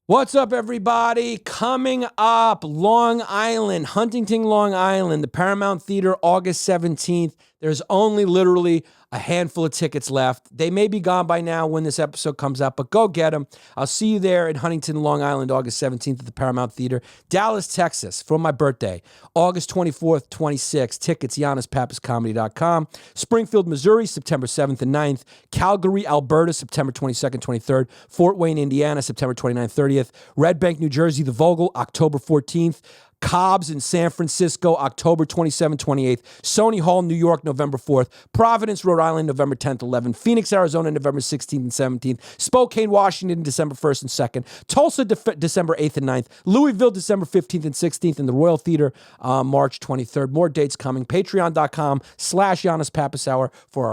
What's up, everybody? Coming up, Long Island, Huntington, Long Island, the Paramount Theater, August 17th. There's only literally a handful of tickets left. They may be gone by now when this episode comes out, but go get them. I'll see you there in Huntington, Long Island, August 17th at the Paramount Theater. Dallas, Texas, for my birthday, August 24th, 26th. Tickets, YannisPappasComedy.com. Springfield, Missouri, September 7th and 9th. Calgary, Alberta, September 22nd, 23rd. Fort Wayne, Indiana, September 29th, 30th. Red Bank, New Jersey, The Vogel, October 14th. Cobb's in San Francisco, October 27th, 28th. Sony Hall, New York, November 4th. Providence, Rhode Island, November 10th, 11th. Phoenix, Arizona, November 16th and 17th. Spokane, Washington, December 1st and 2nd. Tulsa, December 8th and 9th. Louisville, December 15th and 16th. And the Royal Theater, March 23rd. More dates coming. Patreon.com/Yannis Pappas Hour for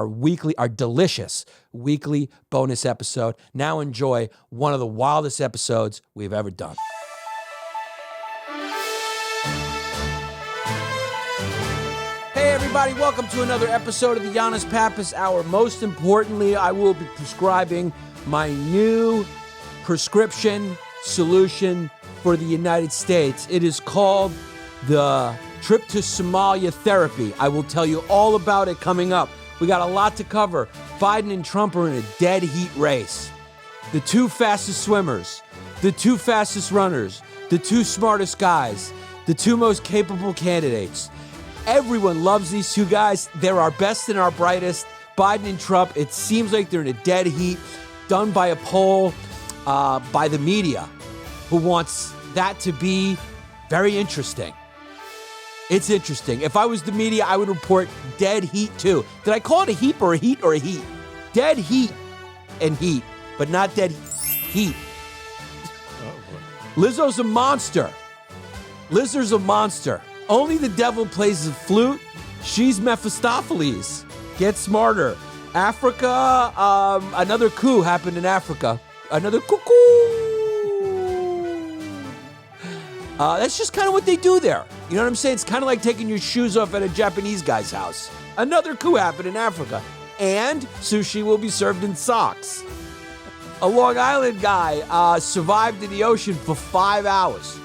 our delicious weekly bonus episode. Now enjoy one of the wildest episodes we've ever done. Hey everybody, welcome to another episode of the Yannis Pappas Hour. Most importantly, I will be prescribing my new prescription solution for the United States. It is called the Trip to Somalia Therapy. I will tell you all about it coming up. We got a lot to cover. Biden and Trump are in a dead heat race. The two fastest swimmers, the two fastest runners, the two smartest guys, the two most capable candidates. Everyone loves these two guys. They're our best and our brightest. Biden and Trump, it seems like they're in a dead heat, done by a poll by the media, who wants that to be very interesting. It's interesting. If I was the media, I would report dead heat too. Did I call it a heap or a heat or a heat? Dead heat and heat, but not dead heat. Lizzo's a monster. Lizzo's a monster. Only the devil plays the flute. She's Mephistopheles. Get smarter. Africa, another coup happened in Africa. Another cuckoo. That's just kind of what they do there. You know what I'm saying? It's kind of like taking your shoes off at a Japanese guy's house. Another coup happened in Africa. And sushi will be served in socks. A Long Island guy survived in the ocean for 5 hours.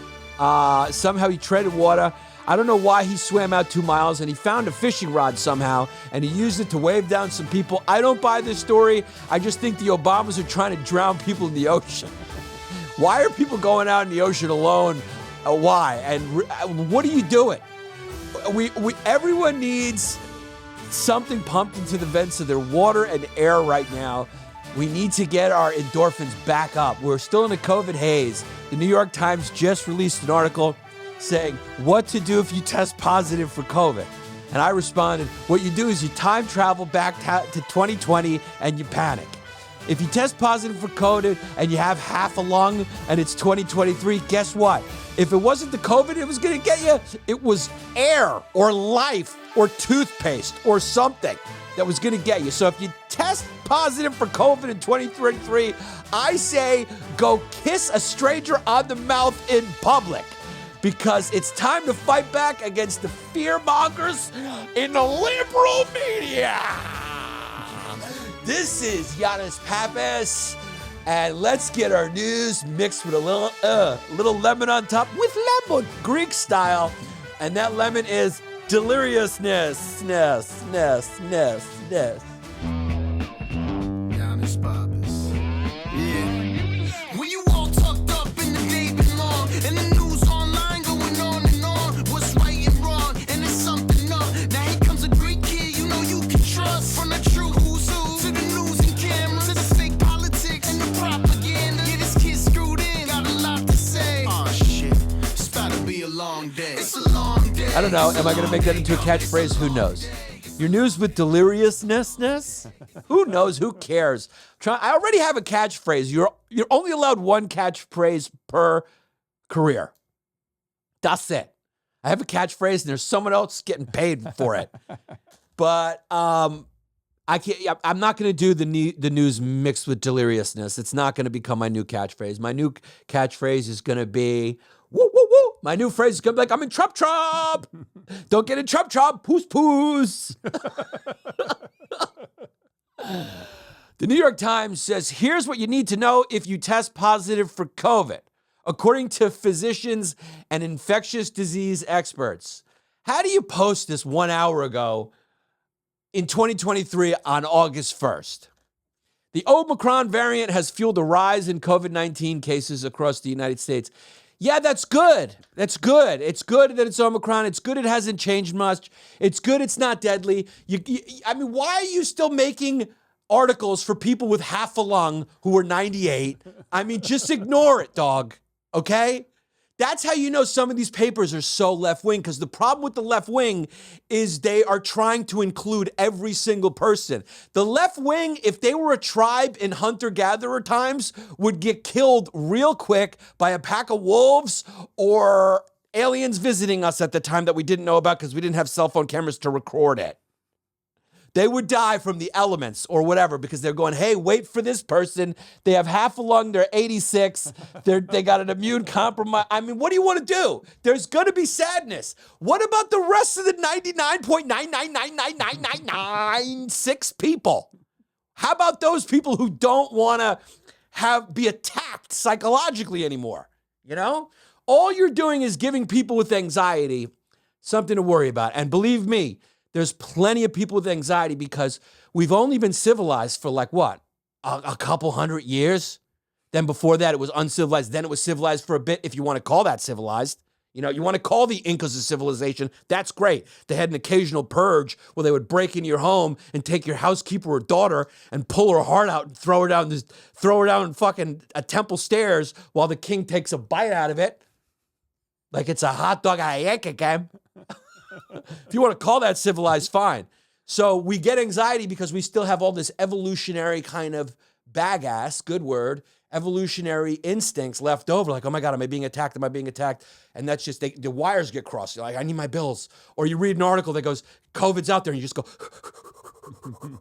Somehow he treaded water. I don't know why he swam out 2 miles, and he found a fishing rod somehow, and he used it to wave down some people. I don't buy this story. I just think the Obamas are trying to drown people in the ocean. Why are people going out in the ocean alone? Why? And what are you doing? Everyone needs something pumped into the vents of their water and air right now. We need to get our endorphins back up. We're still in a COVID haze. The New York Times just released an article saying what to do if you test positive for COVID. And I responded, what you do is you time travel back to 2020 and you panic. If you test positive for COVID and you have half a lung and it's 2023, guess what? If it wasn't the COVID it was going to get you, it was air or life or toothpaste or something that was going to get you. So if you test positive for COVID in 2023, I say go kiss a stranger on the mouth in public. Because it's time to fight back against the fear-mongers in the liberal media. This is Yannis Pappas, and let's get our news mixed with a little lemon on top with lemon, Greek style. And that lemon is deliriousness. Yannis Pappas. Yeah. When you all tucked up in the baby long, and the news online going on and on, what's right and wrong, and there's something up. Now here comes a great kid you know you can trust. From the true who's who, to the news and cameras, to the fake politics and the propaganda. Get this kid screwed in, got a lot to say. Oh shit, it's about to be a long day. It's a long day. I don't know. Am I going to make that into a catchphrase? Who knows? Your news with deliriousness? Who knows? Who cares? I already have a catchphrase. You're only allowed one catchphrase per career. That's it. I have a catchphrase, and there's someone else getting paid for it. But I'm not going to do the news mixed with deliriousness. It's not going to become my new catchphrase. My new catchphrase is going to be woo, woo, woo. My new phrase is going to be like, I'm in Trump. Don't get in Trump. Poos. The New York Times says, here's what you need to know if you test positive for COVID. according to physicians and infectious disease experts. How do you post this 1 hour ago in 2023 on August 1st? The Omicron variant has fueled a rise in COVID-19 cases across the United States. Yeah, that's good. That's good. It's good that it's Omicron. It's good it hasn't changed much. It's good it's not deadly. I mean, why are you still making articles for people with half a lung who are 98? I mean, just ignore it, dog. Okay? That's how you know some of these papers are so left-wing, because the problem with the left wing is they are trying to include every single person. The left wing, if they were a tribe in hunter-gatherer times, would get killed real quick by a pack of wolves or aliens visiting us at the time that we didn't know about because we didn't have cell phone cameras to record it. They would die from the elements or whatever because they're going, hey, wait for this person. They have half a lung. They're 86. They got an immune compromise. I mean, what do you want to do? There's going to be sadness. What about the rest of the 99.9999996 people? How about those people who don't want to be attacked psychologically anymore? You know, all you're doing is giving people with anxiety something to worry about. And believe me, there's plenty of people with anxiety because we've only been civilized for like what? A couple hundred years? Then before that, it was uncivilized. Then it was civilized for a bit, if you want to call that civilized. You know, you want to call the Incas a civilization. That's great. They had an occasional purge where they would break into your home and take your housekeeper or daughter and pull her heart out and throw her down fucking a temple stairs while the king takes a bite out of it. Like it's a hot dog at a Yankee game. If you want to call that civilized, fine. So we get anxiety because we still have all this evolutionary kind of bag-ass, good word, evolutionary instincts left over. Like, oh my God, am I being attacked? Am I being attacked? And that's just, the wires get crossed. You're like, I need my bills. Or you read an article that goes, COVID's out there, and you just go,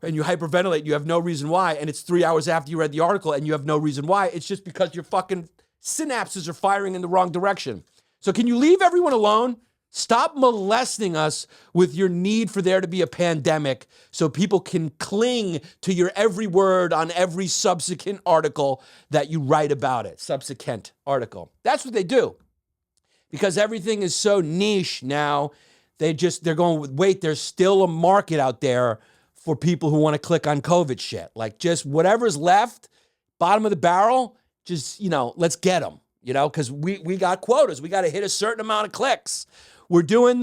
and you hyperventilate. You have no reason why. And it's 3 hours after you read the article, and you have no reason why. It's just because your fucking synapses are firing in the wrong direction. So can you leave everyone alone? Stop molesting us with your need for there to be a pandemic so people can cling to your every word on every subsequent article that you write about it. Subsequent article. That's what they do. Because everything is so niche now, they're going, wait, there's still a market out there for people who want to click on COVID shit. Like just whatever's left, bottom of the barrel, just, let's get them, because we got quotas. We got to hit a certain amount of clicks. We're doing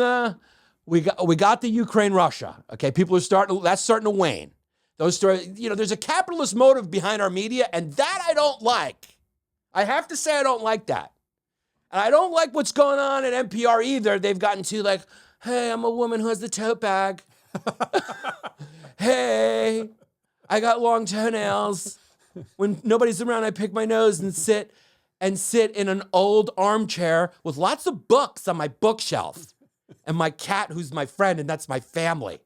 we got the Ukraine-Russia, okay? That's starting to wane. Those stories, there's a capitalist motive behind our media, and that I don't like. I have to say I don't like that. And I don't like what's going on at NPR either. They've gotten to like, hey, I'm a woman who has the tote bag. Hey, I got long toenails. When nobody's around, I pick my nose and sit in an old armchair with lots of books on my bookshelf and my cat who's my friend, and that's my family.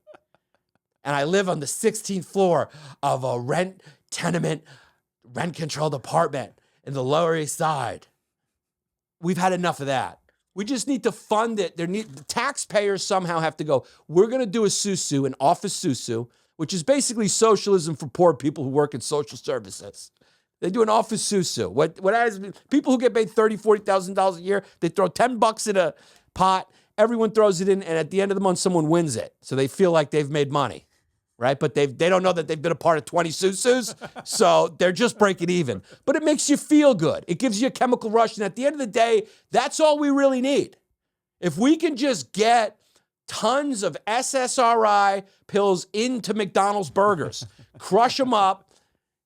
And I live on the 16th floor of a rent-controlled apartment in the Lower East Side. We've had enough of that. We just need to fund it. The taxpayers somehow have to go, we're going to do an office susu, which is basically socialism for poor people who work in social services. They do an office susu. People who get paid $30,000, $40,000 a year, they throw $10 in a pot, everyone throws it in, and at the end of the month, someone wins it. So they feel like they've made money, right? But they don't know that they've been a part of 20 susus, so they're just breaking even. But it makes you feel good. It gives you a chemical rush, and at the end of the day, that's all we really need. If we can just get tons of SSRI pills into McDonald's burgers, crush them up,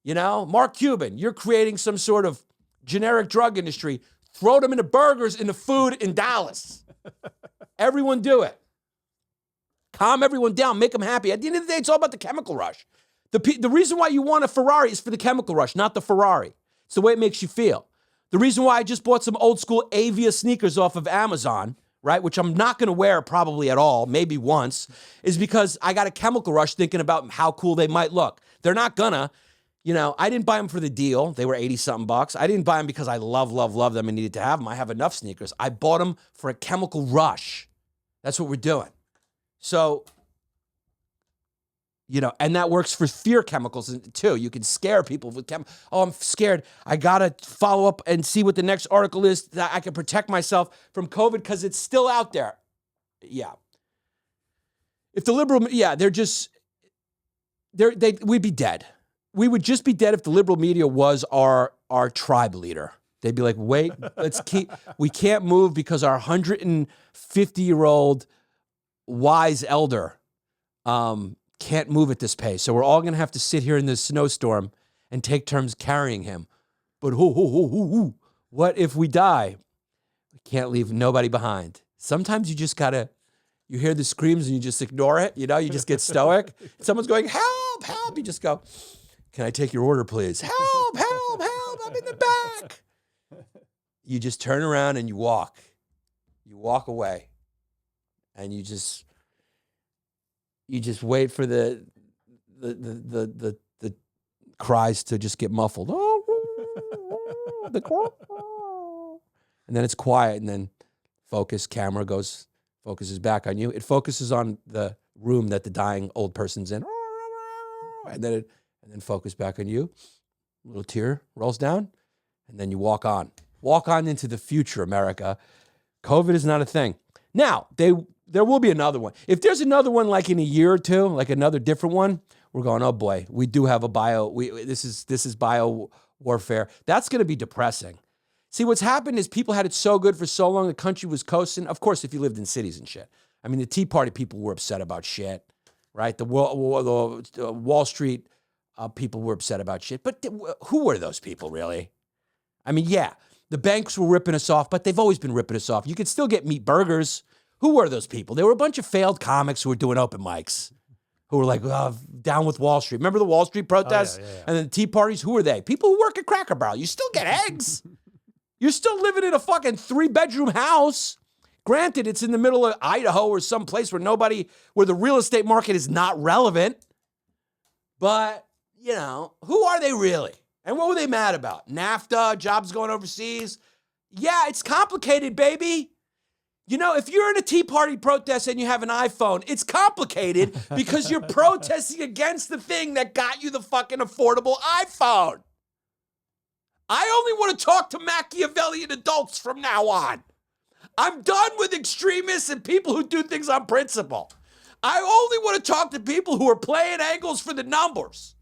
Mark Cuban, you're creating some sort of generic drug industry. Throw them into burgers, into food in Dallas. Everyone do it. Calm everyone down. Make them happy. At the end of the day, it's all about the chemical rush. The reason why you want a Ferrari is for the chemical rush, not the Ferrari. It's the way it makes you feel. The reason why I just bought some old school Avia sneakers off of Amazon, right, which I'm not going to wear probably at all, maybe once, is because I got a chemical rush thinking about how cool they might look. They're not gonna. I didn't buy them for the deal. They were 80-something bucks. I didn't buy them because I love them and needed to have them. I have enough sneakers. I bought them for a chemical rush. That's what we're doing. So, And that works for fear chemicals too. You can scare people with oh, I'm scared. I gotta follow up and see what the next article is that I can protect myself from COVID because it's still out there. Yeah. If the liberal, we'd be dead. We would just be dead if the liberal media was our tribe leader. They'd be like, wait, we can't move because our 150-year-old wise elder can't move at this pace. So we're all going to have to sit here in this snowstorm and take turns carrying him. But what if we die? We can't leave nobody behind. Sometimes you just got to, you hear the screams and you just ignore it. You just get stoic. Someone's going, help, help. You just go, can I take your order, please? Help, help, help. I'm in the back. You just turn around and you walk. You walk away. And you just wait for the cries to just get muffled. And then it's quiet, and then camera focuses back on you. It focuses on the room that the dying old person's in. And then focus back on you. A little tear rolls down, and then you walk on. Walk on into the future, America. COVID is not a thing. Now, there will be another one. If there's another one like in a year or two, like another different one, we're going, oh boy, we do have this is bio warfare. That's going to be depressing. See, what's happened is people had it so good for so long, the country was coasting. Of course, if you lived in cities and shit. I mean, the Tea Party people were upset about shit, right? The Wall Street people were upset about shit. But who were those people, really? I mean, yeah, the banks were ripping us off, but they've always been ripping us off. You could still get meat burgers. Who were those people? They were a bunch of failed comics who were doing open mics, who were like, down with Wall Street. Remember the Wall Street protests? Oh, yeah. And then the Tea Parties? Who were they? People who work at Cracker Barrel. You still get eggs. You're still living in a fucking 3-bedroom house. Granted, it's in the middle of Idaho or some place where the real estate market is not relevant. But, who are they really? And what were they mad about? NAFTA, jobs going overseas? Yeah, it's complicated, baby. If you're in a Tea Party protest and you have an iPhone, it's complicated because you're protesting against the thing that got you the fucking affordable iPhone. I only want to talk to Machiavellian adults from now on. I'm done with extremists and people who do things on principle. I only want to talk to people who are playing angles for the numbers.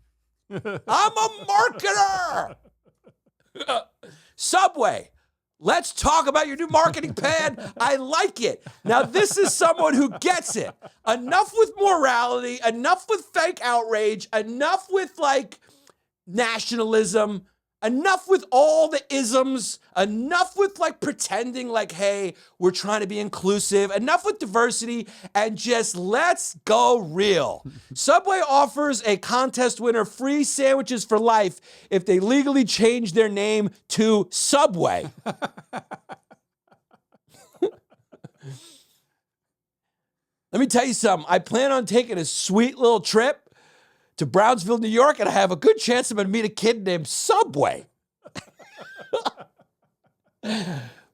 I'm a marketer. Subway. Let's talk about your new marketing plan. I like it. Now, this is someone who gets it. Enough with morality, enough with fake outrage, enough with nationalism, enough with all the isms, enough with pretending hey, we're trying to be inclusive, enough with diversity, and just let's go real. Subway offers a contest winner free sandwiches for life if they legally change their name to Subway. Let me tell you something. I plan on taking a sweet little trip to Brownsville, New York, and I have a good chance I'm going to meet a kid named Subway.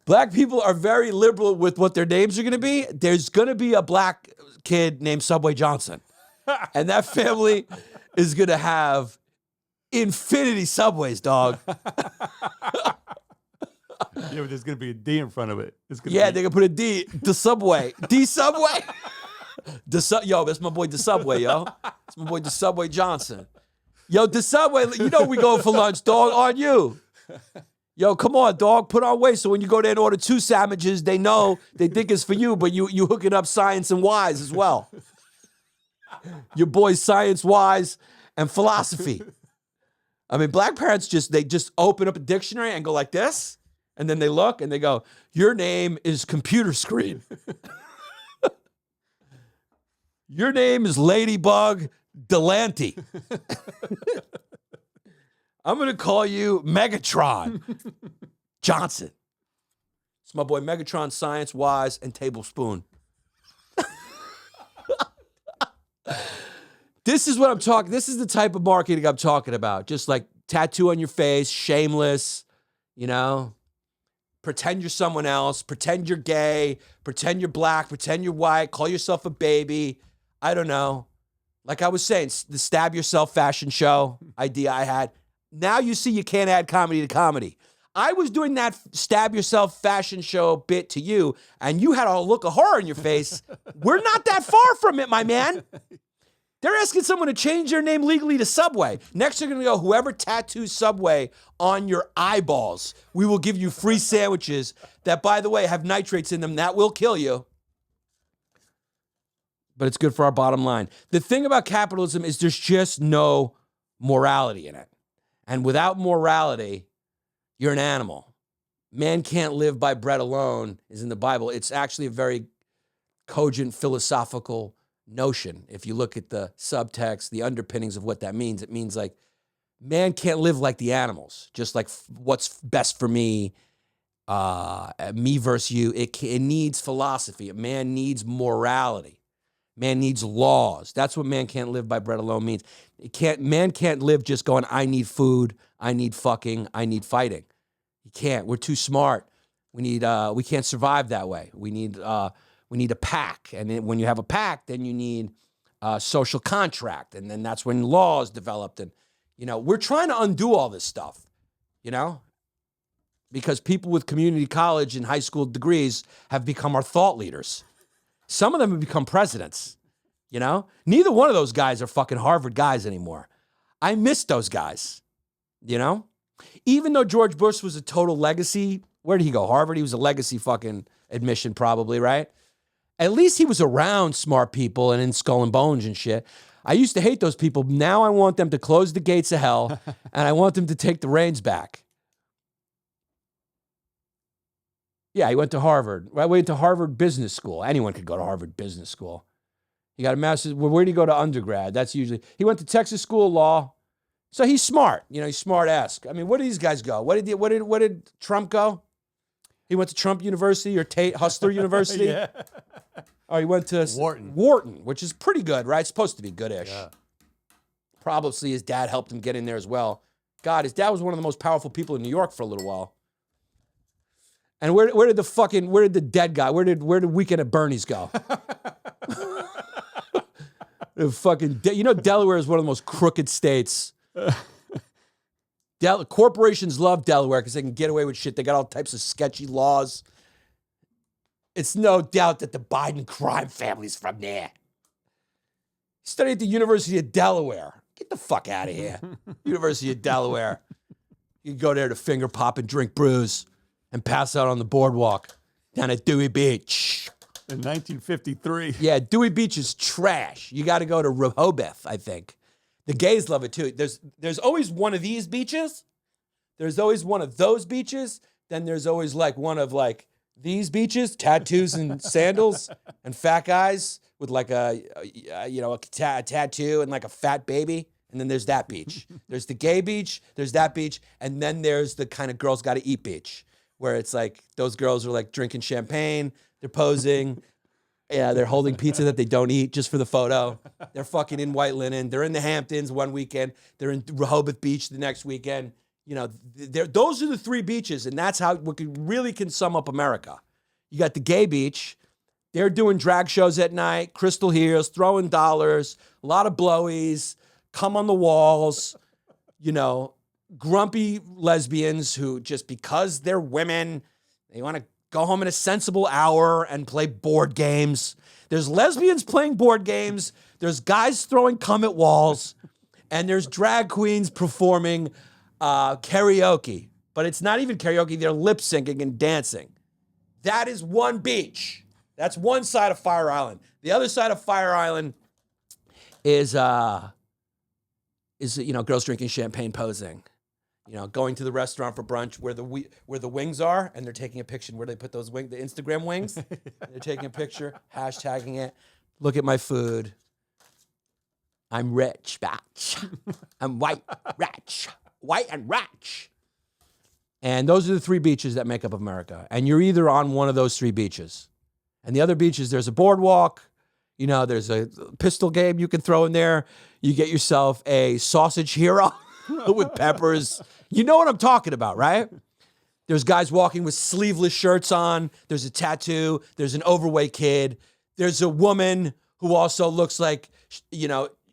Black people are very liberal with what their names are going to be. There's going to be a black kid named Subway Johnson. And that family is going to have infinity Subways, dog. Yeah, but there's going to be a D in front of it. They're going to put a D. The Subway. D Subway. Yo, that's my boy, the Subway, yo. That's my boy, the Subway Johnson. Yo, the Subway, we going for lunch, dog, on you. Yo, come on, dog, put on weight so when you go there and order 2 sandwiches, they think it's for you, but you hooking up science and wise as well. Your boy's science, wise, and philosophy. I mean, black parents they just open up a dictionary and go like this, and then they look and they go, your name is computer screen. Your name is Ladybug Delante. I'm going to call you Megatron Johnson. It's my boy Megatron, Science, Wise, and Tablespoon. This is what I'm talking. This is the type of marketing I'm talking about. Just tattoo on your face, shameless, pretend you're someone else, pretend you're gay, pretend you're black, pretend you're white, call yourself a baby. I don't know. Like I was saying, the stab yourself fashion show idea I had. Now you see you can't add comedy to comedy. I was doing that stab yourself fashion show bit to you, and you had a look of horror in your face. We're not that far from it, my man. They're asking someone to change their name legally to Subway. Next, they're going to go, whoever tattoos Subway on your eyeballs, we will give you free sandwiches that, by the way, have nitrates in them. That will kill you. But it's good for our bottom line. The thing about capitalism is there's just no morality in it. And without morality, you're an animal. Man can't live by bread alone is in the Bible. It's actually a very cogent philosophical notion. If you look at the subtext, the underpinnings of what that means, it means like man can't live like the animals, just like what's best for me, me versus you. It needs philosophy. Man needs morality. Man needs laws. That's what man can't live by bread alone means. Man can't live just going, I need food, I need fucking, I need fighting. You can't. We're too smart. We can't survive that way. We need a pack. And then when you have a pack, then you need a social contract. And then that's when laws developed. And, we're trying to undo all this stuff, because people with community college and high school degrees have become our thought leaders. Some of them have become presidents, Neither one of those guys are fucking Harvard guys anymore. I miss those guys, Even though George Bush was a total legacy, where did he go? Harvard? He was a legacy fucking admission probably, right? At least he was around smart people and in Skull and Bones and shit. I used to hate those people. Now I want them to close the gates of hell and I want them to take the reins back. Yeah, he went to Harvard. I went to Harvard Business School. Anyone could go to Harvard Business School. He got a master's. Well, where did he go to undergrad? That's usually, he went to Texas School of Law. So he's smart. He's smart-ass. I mean, where did these guys go? What did Trump go? He went to Trump University or Hustler University? Yeah. Oh, he went to Wharton, which is pretty good, right? It's supposed to be goodish. Yeah. Probably his dad helped him get in there as well. God, his dad was one of the most powerful people in New York for a little while. And where did the dead guy, where did Weekend at Bernie's go? Delaware is one of the most crooked states. Corporations love Delaware because they can get away with shit. They got all types of sketchy laws. It's no doubt that the Biden crime family's from there. Studied at the University of Delaware. Get the fuck out of here. University of Delaware. You can go there to finger pop and drink brews and pass out on the boardwalk down at Dewey Beach. In 1953. Yeah, Dewey Beach is trash. You got to go to Rehoboth, I think. The gays love it too. There's always one of these beaches. There's always one of those beaches. Then there's always one of these beaches, tattoos and sandals and fat guys with a tattoo and a fat baby. And then there's that beach. There's the gay beach. There's that beach. And then there's the kind of girls got to eat beach where it's those girls are drinking champagne. They're posing. Yeah, they're holding pizza that they don't eat just for the photo. They're fucking in white linen. They're in the Hamptons one weekend. They're in Rehoboth Beach the next weekend. Those are the three beaches, and that's how what really can sum up America. You got the gay beach. They're doing drag shows at night, crystal heels, throwing dollars, a lot of blowies, cum on the walls, grumpy lesbians who just because they're women, they want to go home in a sensible hour and play board games. There's lesbians playing board games. There's guys throwing cum at walls. And there's drag queens performing karaoke. But it's not even karaoke. They're lip syncing and dancing. That is one beach. That's one side of Fire Island. The other side of Fire Island is girls drinking champagne, posing. Going to the restaurant for brunch where the wings are, and they're taking a picture where they put those the Instagram wings. They're taking a picture, hashtagging it. Look at my food. I'm rich, batch. I'm white, rich. White and rich. And those are the three beaches that make up America. And you're either on one of those three beaches. And the other beaches, there's a boardwalk. There's a pistol game you can throw in there. You get yourself a sausage hero with peppers. You know what I'm talking about, right? There's guys walking with sleeveless shirts on. There's a tattoo. There's an overweight kid. There's a woman who also looks like,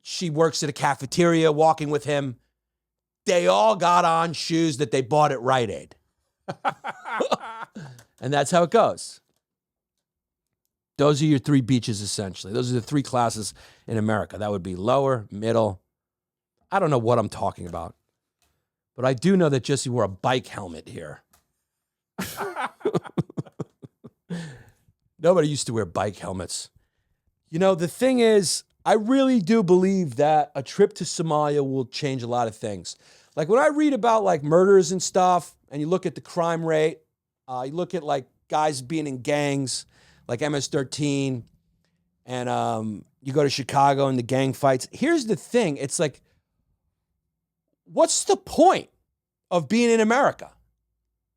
she works at a cafeteria walking with him. They all got on shoes that they bought at Rite Aid. And that's how it goes. Those are your three beaches, essentially. Those are the three classes in America. That would be lower, middle. I don't know what I'm talking about. But I do know that Jesse wore a bike helmet here. Nobody used to wear bike helmets. You know, the thing is, I really do believe that a trip to Somalia will change a lot of things. Like when I read about like murders and stuff, and you look at the crime rate, you look at like guys being in gangs, like MS-13, and you go to Chicago and the gang fights. Here's the thing. It's like, what's the point of being in America?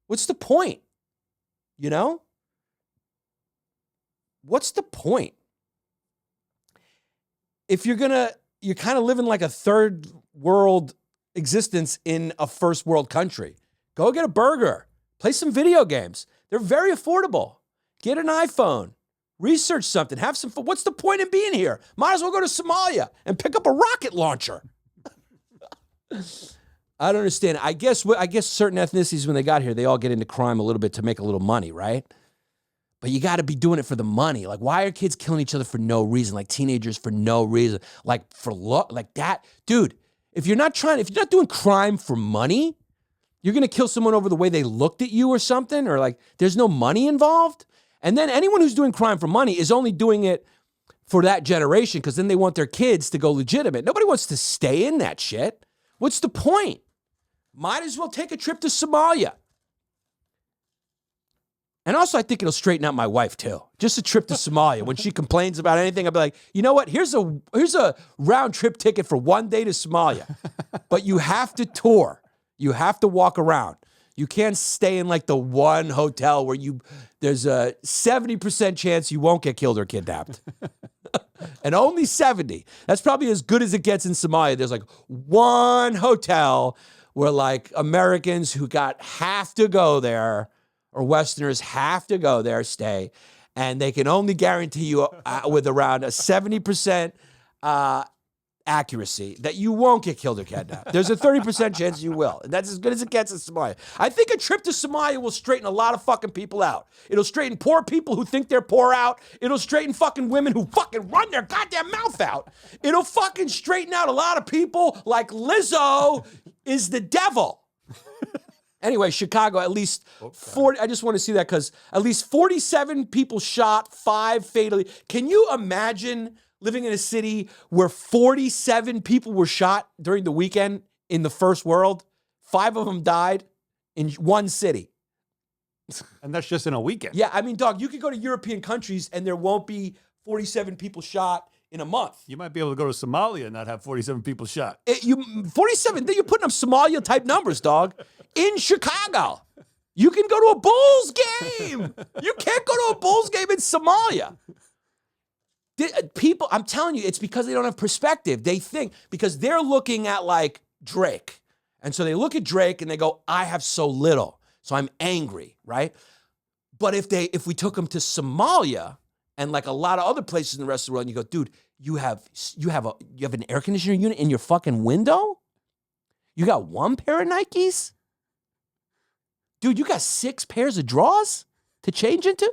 What's the point? You know? What's the point? If you're kind of living like a third world existence in a first world country, go get a burger, play some video games. They're very affordable. Get an iPhone, research something, have some fun. What's the point in being here? Might as well go to Somalia and pick up a rocket launcher. I don't understand. I guess certain ethnicities, when they got here, they all get into crime a little bit to make a little money, right? But you got to be doing it for the money. Like, why are kids killing each other for no reason? Like teenagers for no reason. Like for like that, dude. If you're not doing crime for money, you're gonna kill someone over the way they looked at you or something, or like there's no money involved. And then anyone who's doing crime for money is only doing it for that generation because then they want their kids to go legitimate. Nobody wants to stay in that shit. What's the point? Might as well take a trip to Somalia. And also, I think it'll straighten out my wife, too. Just a trip to Somalia. When she complains about anything, I'll be like, you know what? Here's a round-trip ticket for one day to Somalia. But you have to tour. You have to walk around. You can't stay in, like, the one hotel where there's a 70% chance you won't get killed or kidnapped. And only 70. That's probably as good as it gets in Somalia. There's, like, one hotel where, like, Americans who have to go there, or Westerners have to go there, stay, and they can only guarantee you with around a 70% accuracy that you won't get killed or kidnapped. There's a 30% chance you will. And that's as good as it gets in Somalia. I think a trip to Somalia will straighten a lot of fucking people out. It'll straighten poor people who think they're poor out. It'll straighten fucking women who fucking run their goddamn mouth out. It'll fucking straighten out a lot of people like Lizzo is the devil. Anyway, Chicago, at least 40, I just want to see that because at least 47 people shot, 5 fatally. Can you imagine living in a city where 47 people were shot during the weekend in the first world? 5 of them died in one city. And that's just in a weekend. Yeah, I mean, dog, you could go to European countries and there won't be 47 people shot in a month. You might be able to go to Somalia and not have 47 people shot. 47, then you're putting up Somalia-type numbers, dog. In Chicago. You can go to a Bulls game. You can't go to a Bulls game in Somalia. People, I'm telling you, it's because they don't have perspective. They think, because they're looking at like Drake. And so they look at Drake and they go, I have so little, so I'm angry, right? But if we took them to Somalia and like a lot of other places in the rest of the world, and you go, dude, you have an air conditioner unit in your fucking window? You got 1 pair of Nikes? Dude, you got 6 pairs of drawers to change into?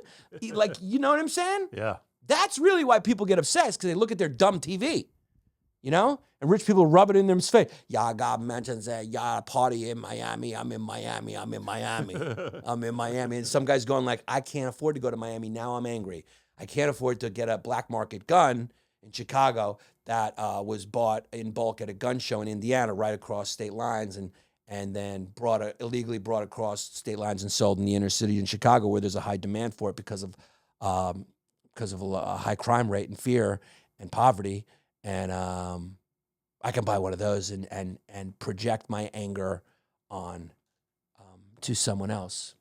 Like, you know what I'm saying? Yeah. That's really why people get obsessed, because they look at their dumb TV, you know? And rich people rub it in their face. Y'all got mentions that y'all party in Miami. I'm in Miami. I'm in Miami. I'm in Miami. And some guy's going like, I can't afford to go to Miami. Now I'm angry. I can't afford to get a black market gun in Chicago that was bought in bulk at a gun show in Indiana right across state lines and then illegally brought across state lines and sold in the inner city in Chicago where there's a high demand for it because of a high crime rate and fear and poverty. And I can buy one of those and project my anger on to someone else.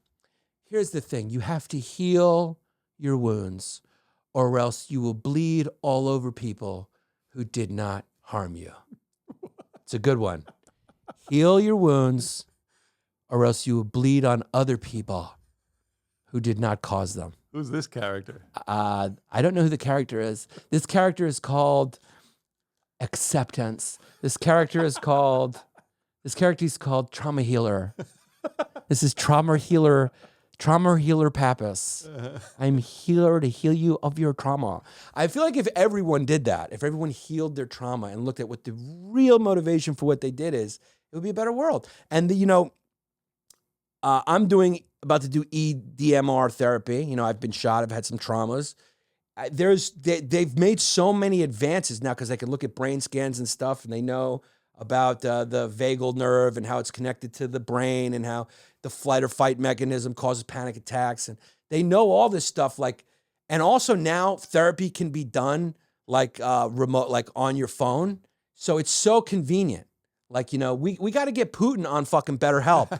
Here's the thing. You have to heal your wounds or else you will bleed all over people who did not harm you. It's a good one. Heal your wounds or else you will bleed on other people who did not cause them. Who's this character? I don't know who the character is. This character is called acceptance. This character is called Trauma Healer. This is Trauma Healer Pappas. I'm here to heal you of your trauma. I feel like if everyone did that, if everyone healed their trauma and looked at what the real motivation for what they did is, it would be a better world. And I'm about to do EDMR therapy. I've been shot. I've had some traumas. They've made so many advances now because they can look at brain scans and stuff, and they know about the vagal nerve and how it's connected to the brain and how the flight or fight mechanism causes panic attacks. And they know all this stuff. And also now therapy can be done remote, like on your phone. So it's so convenient. We got to get Putin on fucking BetterHelp.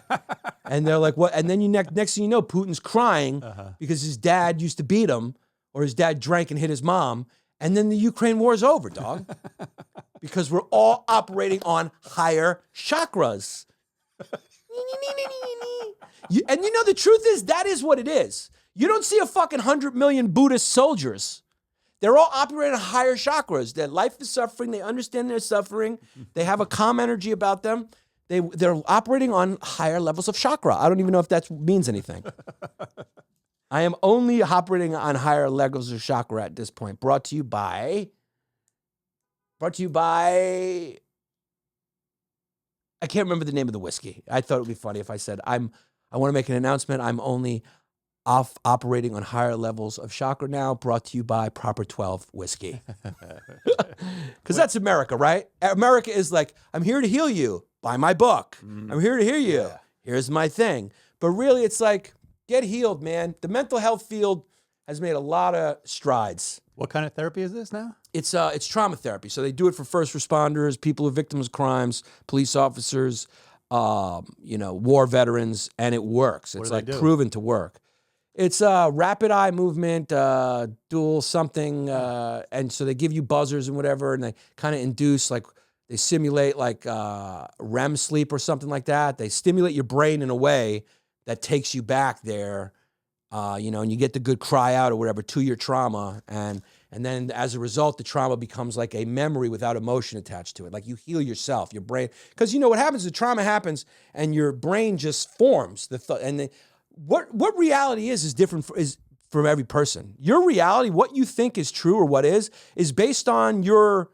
And they're like, what? And then next thing you know, Putin's crying because his dad used to beat him, or his dad drank and hit his mom. And then the Ukraine war is over, dog. Because we're all operating on higher chakras. The truth is, that is what it is. You don't see a fucking 100 million Buddhist soldiers. They're all operating on higher chakras. Their life is suffering. They understand their suffering. They have a calm energy about them. They're operating on higher levels of chakra. I don't even know if that means anything. I am only operating on higher levels of chakra at this point. Brought to you by, I can't remember the name of the whiskey. I thought it would be funny if I said, I want to make an announcement. I'm only operating on higher levels of chakra now, brought to you by Proper 12 whiskey. Because that's America, right? America is like, I'm here to heal you. Buy my book. I'm here to heal you. Yeah. Here's my thing. But really, it's like, get healed, man. The mental health field has made a lot of strides. What kind of therapy is this now? It's trauma therapy. So they do it for first responders, people who are victims of crimes, police officers, war veterans, and it works. It's like proven to work. It's rapid eye movement, dual something, and so they give you buzzers and whatever, and they kind of induce, they simulate REM sleep or something like that. They stimulate your brain in a way that takes you back there, and you get the good cry out or whatever to your trauma, and then as a result, the trauma becomes like a memory without emotion attached to it. Like you heal yourself, your brain, because what happens? The trauma happens, and your brain just forms what reality is different for every person. Your reality, what you think is true or what is based on your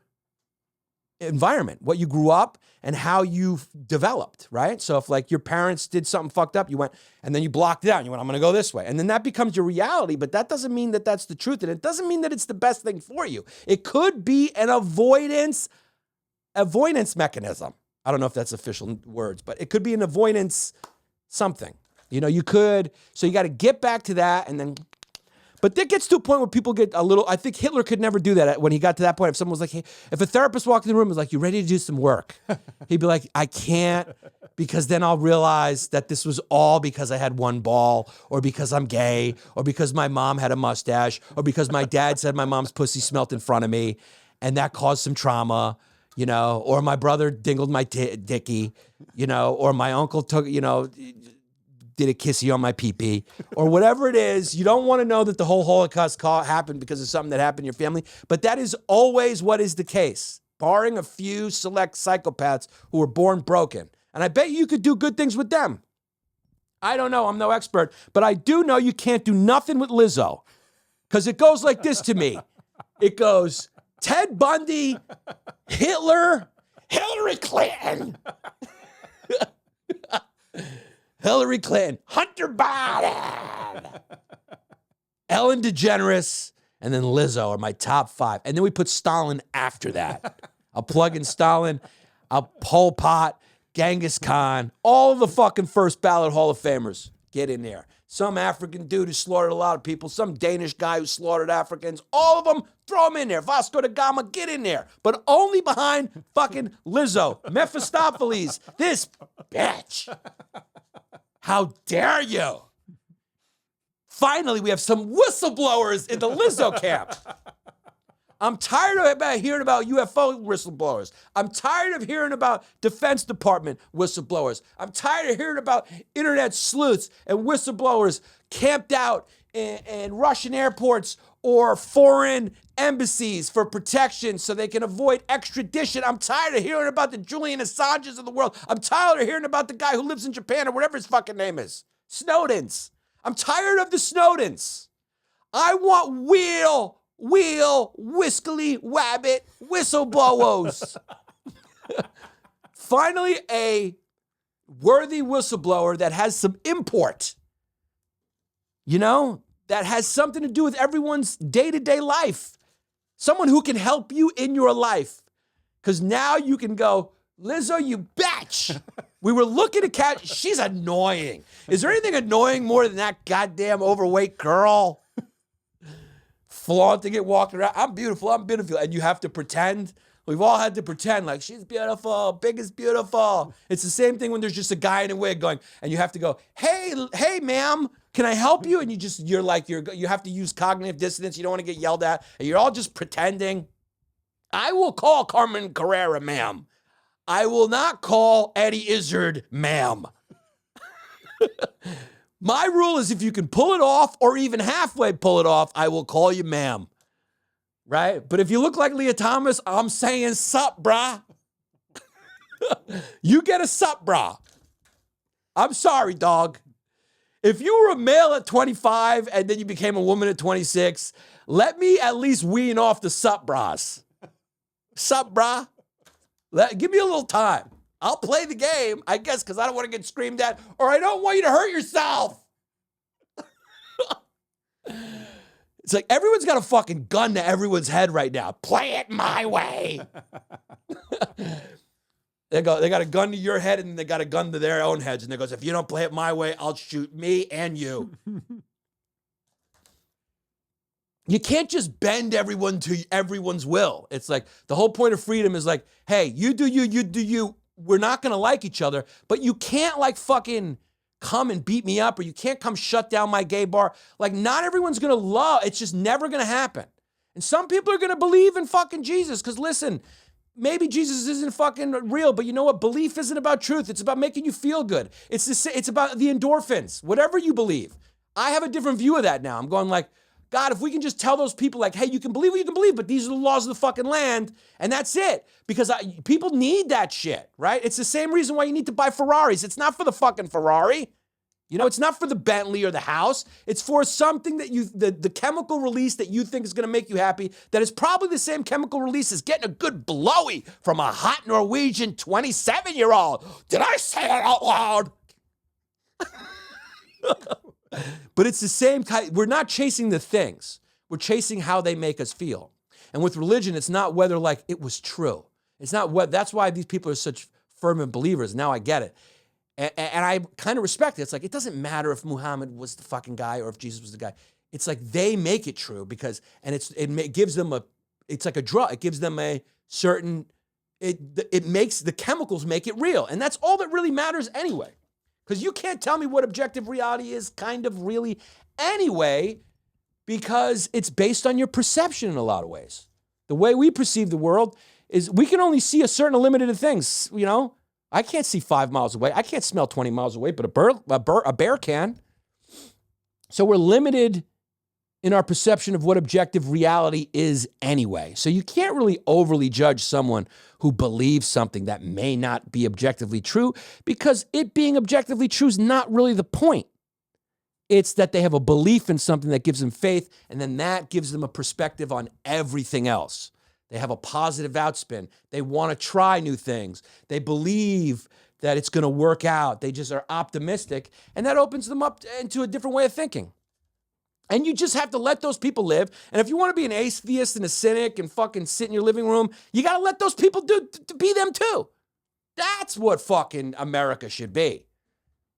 environment, what you grew up and how you've developed, right? So if your parents did something fucked up, you went, and then you blocked it out and you went, I'm going to go this way. And then that becomes your reality, but that doesn't mean that that's the truth. And it doesn't mean that it's the best thing for you. It could be an avoidance mechanism. I don't know if that's official words, but it could be an avoidance something. So you got to get back to that and then, but that gets to a point where people get a little, I think Hitler could never do that when he got to that point. If someone was like, hey, if a therapist walked in the room and was like, you ready to do some work? He'd be like, I can't, because then I'll realize that this was all because I had one ball, or because I'm gay, or because my mom had a mustache, or because my dad said my mom's pussy smelt in front of me, and that caused some trauma, or my brother dingled my dicky, or my uncle took, did a kissy on my pee-pee, or whatever it is. You don't want to know that the whole Holocaust happened because of something that happened in your family, but that is always what is the case, barring a few select psychopaths who were born broken. And I bet you could do good things with them. I don't know, I'm no expert, but I do know you can't do nothing with Lizzo, because it goes like this to me. It goes, Ted Bundy, Hitler, Hillary Clinton. Hillary Clinton, Hunter Biden, Ellen DeGeneres, and then Lizzo are my top 5. And then we put Stalin after that. I'll plug in Stalin, I'll Pol Pot, Genghis Khan, all the fucking first ballot Hall of Famers. Get in there. Some African dude who slaughtered a lot of people, some Danish guy who slaughtered Africans, all of them, throw them in there. Vasco da Gama, get in there. But only behind fucking Lizzo. Mephistopheles, this bitch. How dare you? Finally, we have some whistleblowers in the Lizzo camp. I'm tired of hearing about UFO whistleblowers. I'm tired of hearing about Defense Department whistleblowers. I'm tired of hearing about internet sleuths and whistleblowers camped out in Russian airports or foreign embassies for protection so they can avoid extradition. I'm tired of hearing about the Julian Assanges of the world. I'm tired of hearing about the guy who lives in Japan or whatever his fucking name is. Snowdens. I'm tired of the Snowdens. I want whiskily wabbit whistleblowers. Finally, a worthy whistleblower that has some import, that has something to do with everyone's day-to-day life. Someone who can help you in your life. Because now you can go, Lizzo, you bitch. We were looking to catch, she's annoying. Is there anything annoying more than that goddamn overweight girl? Flaunting it, walking around. I'm beautiful. And you have to pretend. We've all had to pretend like she's beautiful, big is beautiful. It's the same thing when there's just a guy in a wig going, and you have to go, hey, ma'am, can I help you? And you have to use cognitive dissonance. You don't want to get yelled at. And you're all just pretending. I will call Carmen Carrera, ma'am. I will not call Eddie Izzard, ma'am. My rule is if you can pull it off or even halfway pull it off, I will call you ma'am. Right? But if you look like Leah Thomas, I'm saying sup, brah. You get a sup, brah. I'm sorry, dog. If you were a male at 25 and then you became a woman at 26, let me at least wean off the sup, bras. Sup, brah? Give me a little time. I'll play the game, I guess, because I don't want to get screamed at, or I don't want you to hurt yourself. It's like everyone's got a fucking gun to everyone's head right now. Play it my way. They got a gun to your head and they got a gun to their own heads. And they goes, if you don't play it my way, I'll shoot me and you. You can't just bend everyone to everyone's will. It's like the whole point of freedom is like, hey, you do you, you do you. We're not going to like each other, but you can't like fucking come and beat me up, or you can't come shut down my gay bar. Like, not everyone's going to love. It's just never going to happen. And some people are going to believe in fucking Jesus. Because listen, maybe Jesus isn't fucking real, but you know what? Belief isn't about truth. It's about making you feel good. It's about the endorphins, whatever you believe. I have a different view of that now. I'm going like, God, if we can just tell those people like, hey, you can believe what you can believe, but these are the laws of the fucking land, and that's it. Because people need that shit, right? It's the same reason why you need to buy Ferraris. It's not for the fucking Ferrari. It's not for the Bentley or the house. It's for something that the chemical release that you think is going to make you happy, that is probably the same chemical release as getting a good blowy from a hot Norwegian 27-year-old. Did I say that out loud? But it's the same kind. We're not chasing the things. We're chasing how they make us feel. And with religion, it's not whether like it was true. It's not what. That's why these people are such fervent believers. Now I get it. And I kind of respect it. It's like, it doesn't matter if Muhammad was the fucking guy or if Jesus was the guy. It's like they make it true because, and it gives them it's like a drug. It gives them a certain, it makes, the chemicals make it real. And that's all that really matters anyway. Because you can't tell me what objective reality is kind of really anyway, because it's based on your perception in a lot of ways. The way we perceive the world is we can only see a certain limited of things, I can't see 5 miles away. I can't smell 20 miles away, but a bear can. So we're limited in our perception of what objective reality is anyway. So you can't really overly judge someone who believes something that may not be objectively true, because it being objectively true is not really the point. It's that they have a belief in something that gives them faith, and then that gives them a perspective on everything else. They have a positive outspin. They want to try new things. They believe that it's going to work out. They just are optimistic, and that opens them up into a different way of thinking. And you just have to let those people live. And if you want to be an atheist and a cynic and fucking sit in your living room, you got to let those people be them too. That's what fucking America should be.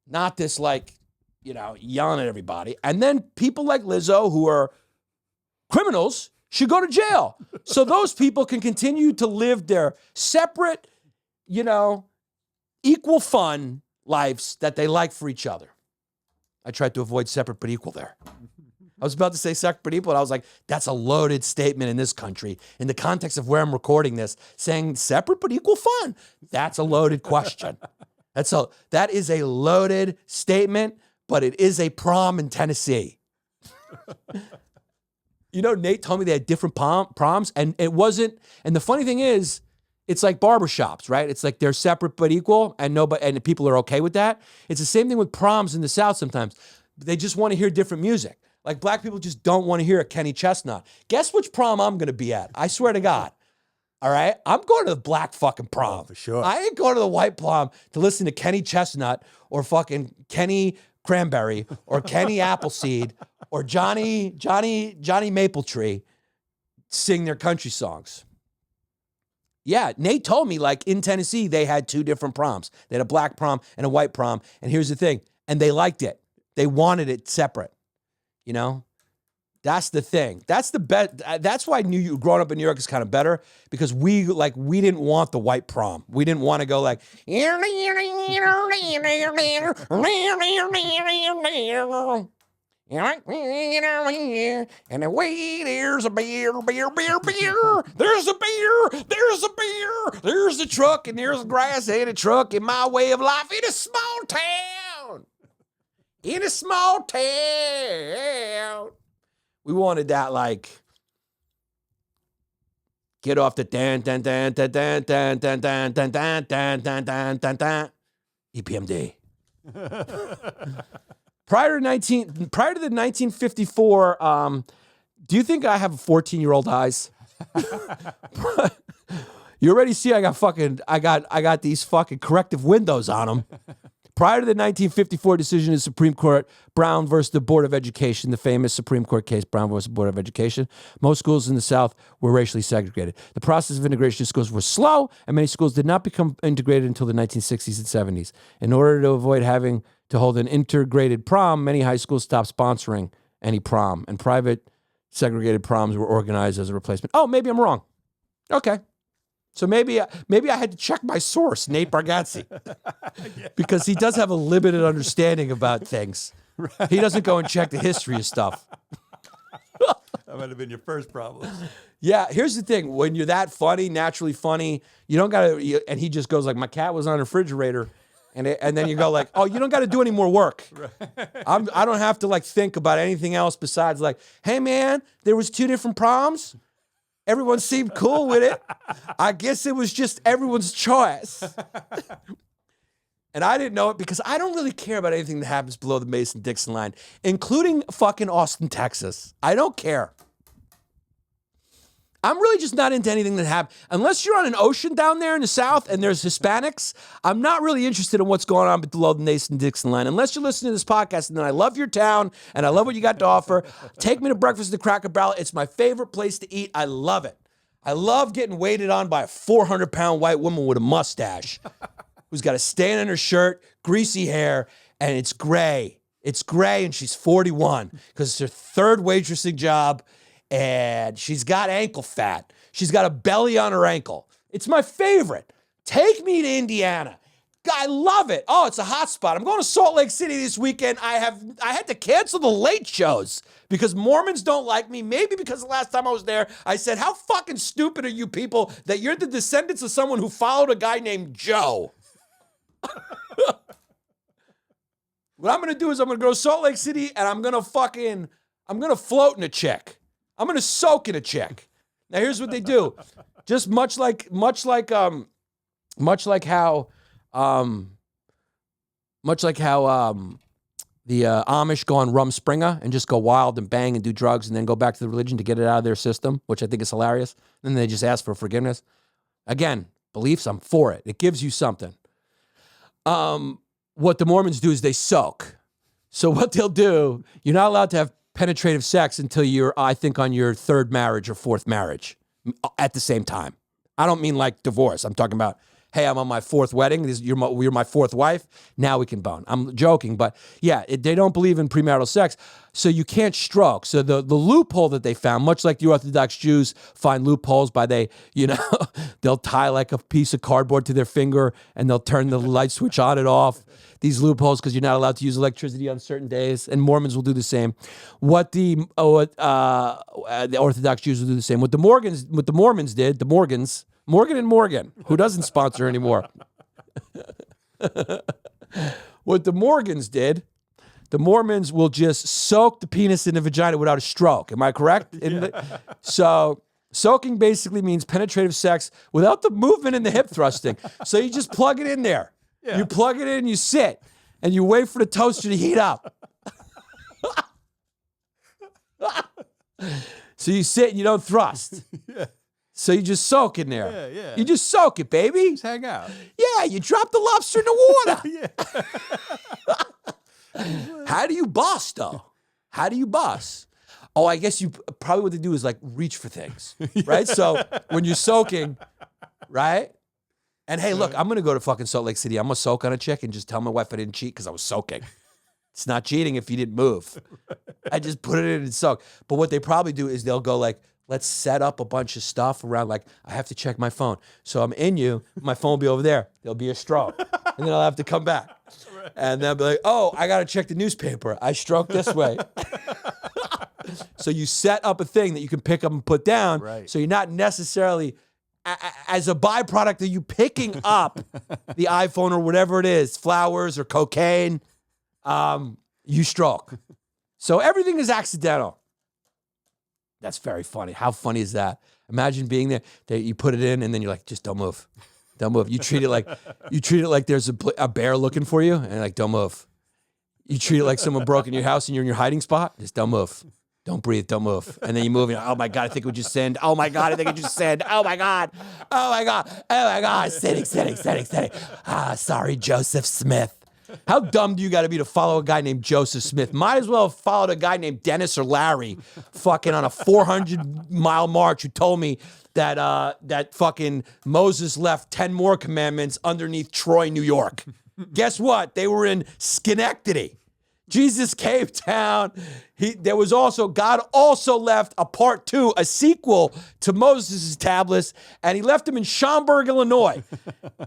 Not this like, yelling at everybody. And then people like Lizzo, who are criminals, should go to jail. So those people can continue to live their separate, equal fun lives that they like for each other. I tried to avoid separate but equal there. I was about to say separate but equal, and I was like, that's a loaded statement in this country. In the context of where I'm recording this, saying separate but equal fun, that's a loaded question. That is a loaded statement, but it is a prom in Tennessee. You know, Nate told me they had different proms, and it wasn't. And the funny thing is, it's like barbershops, right? It's like they're separate but equal, and and people are okay with that. It's the same thing with proms in the South sometimes. They just want to hear different music. Like black people just don't want to hear a Kenny Chestnut. Guess which prom I'm going to be at? I swear to God. All right? I'm going to the black fucking prom. Oh, for sure. I ain't going to the white prom to listen to Kenny Chestnut or fucking Kenny Cranberry or Kenny Appleseed or Johnny Mapletree sing their country songs. Yeah, Nate told me, like, in Tennessee, they had 2 different proms. They had a black prom and a white prom. And here's the thing. And they liked it. They wanted it separate. You know? That's the thing. That's the bet. That's why growing up in New York is kind of better, because we didn't want the white prom. We didn't want to go like, and wait, there's a beer. There's a beer. There's a truck, and there's grass and a truck in my way of life in a small town. In a small town. We wanted that, like, get off the dan dan dan dan dan dan dan dan dan dan dan dan dan dan dan EPMD. Prior to the 1954, do you think I have 14-year-old eyes? You already see I got these fucking corrective windows on them. Prior to the 1954 decision of the Supreme Court, Brown versus the Board of Education, the famous Supreme Court case, Brown versus the Board of Education, most schools in the South were racially segregated. The process of integration of schools was slow, and many schools did not become integrated until the 1960s and 70s. In order to avoid having to hold an integrated prom, many high schools stopped sponsoring any prom, and private segregated proms were organized as a replacement. Oh, maybe I'm wrong. Okay. So maybe I had to check my source, Nate Bargatze, because he does have a limited understanding about things. He doesn't go and check the history of stuff. That might have been your first problem. Yeah, here's the thing. When you're that funny, naturally funny, you don't got to, and he just goes like, my cat was on a refrigerator, and then you go like, oh, you don't got to do any more work. I don't have to like think about anything else besides like, hey man, there was 2 different proms. Everyone seemed cool with it. I guess it was just everyone's choice. And I didn't know it because I don't really care about anything that happens below the Mason-Dixon line, including fucking Austin, Texas. I don't care. I'm really just not into anything that happens. Unless you're on an ocean down there in the South and there's Hispanics, I'm not really interested in what's going on below the Mason-Dixon line. Unless you're listening to this podcast and then I love your town and I love what you got to offer. Take me to breakfast at the Cracker Barrel. It's my favorite place to eat. I love it. I love getting waited on by a 400-pound white woman with a mustache who's got a stain on her shirt, greasy hair, and it's gray. It's gray, and she's 41 because it's her 3rd waitressing job. And she's got ankle fat. She's got a belly on her ankle. It's my favorite. Take me to Indiana. I love it. Oh, it's a hot spot. I'm going to Salt Lake City this weekend. I had to cancel the late shows because Mormons don't like me. Maybe because the last time I was there, I said, how fucking stupid are you people that you're the descendants of someone who followed a guy named Joe? What I'm going to do is I'm going to go to Salt Lake City and I'm going to float in a chick. I'm gonna soak in a chick. Now here's what they do. Just much like how the Amish go on Rumspringa and just go wild and bang and do drugs and then go back to the religion to get it out of their system, which I think is hilarious. And then they just ask for forgiveness. Again, beliefs, I'm for it. It gives you something. What the Mormons do is they soak. So what they'll do, you're not allowed to have penetrative sex until you're, I think, on your 3rd marriage or 4th marriage at the same time. I don't mean like divorce. I'm talking about, hey, I'm on my 4th wedding. You're my 4th wife. Now we can bone. I'm joking, but yeah, they don't believe in premarital sex, so you can't stroke. So the loophole that they found, much like the Orthodox Jews find loopholes by they'll tie like a piece of cardboard to their finger and they'll turn the light switch on and off. These loopholes because you're not allowed to use electricity on certain days, and Mormons will do the same. The Orthodox Jews will do the same. What the Mormons did, Morgan, who doesn't sponsor anymore. What the Morgans did, the Mormons will just soak the penis in the vagina without a stroke. Am I correct? So soaking basically means penetrative sex without the movement and the hip thrusting. So you just plug it in there. Yeah. You plug it in, you sit, and you wait for the toaster to heat up. So you sit and you don't thrust. Yeah. So you just soak in there. Yeah. You just soak it, baby. Just hang out. Yeah, you drop the lobster in the water. How do you boss, though? How do you boss? Oh, I guess you probably what they do is like reach for things, right? So when you're soaking, right? And hey, look, I'm going to go to fucking Salt Lake City. I'm going to soak on a chick and just tell my wife I didn't cheat because I was soaking. It's not cheating if you didn't move. I just put it in and soak. But what they probably do is they'll go like, let's set up a bunch of stuff around, like, I have to check my phone. So I'm in you, my phone will be over there. There'll be a stroke. And then I'll have to come back. And they'll be like, oh, I got to check the newspaper. I stroke this way. So you set up a thing that you can pick up and put down. Right. So you're not necessarily, as a byproduct of you picking up the iPhone or whatever it is, flowers or cocaine, you stroke. So everything is accidental. That's very funny. How funny is that? Imagine being there, that you put it in and then you're like, just don't move. Don't move. You treat it like there's a bear looking for you and like, don't move. You treat it like someone broke in your house and you're in your hiding spot. Just don't move. Don't breathe. Don't move. And then you move. And, oh my God, I think we just sinned. Oh my God, I think we just sinned. Oh my God. Oh my God. Oh my God. Sitting. Sorry, Joseph Smith. How dumb do you got to be to follow a guy named Joseph Smith? Might as well have followed a guy named Dennis or Larry fucking on a 400-mile march who told me that that fucking Moses left 10 more commandments underneath Troy, New York. Guess what? They were in Schenectady. Jesus came down. God also left a part 2, a sequel to Moses' tablets, and he left them in Schaumburg, Illinois.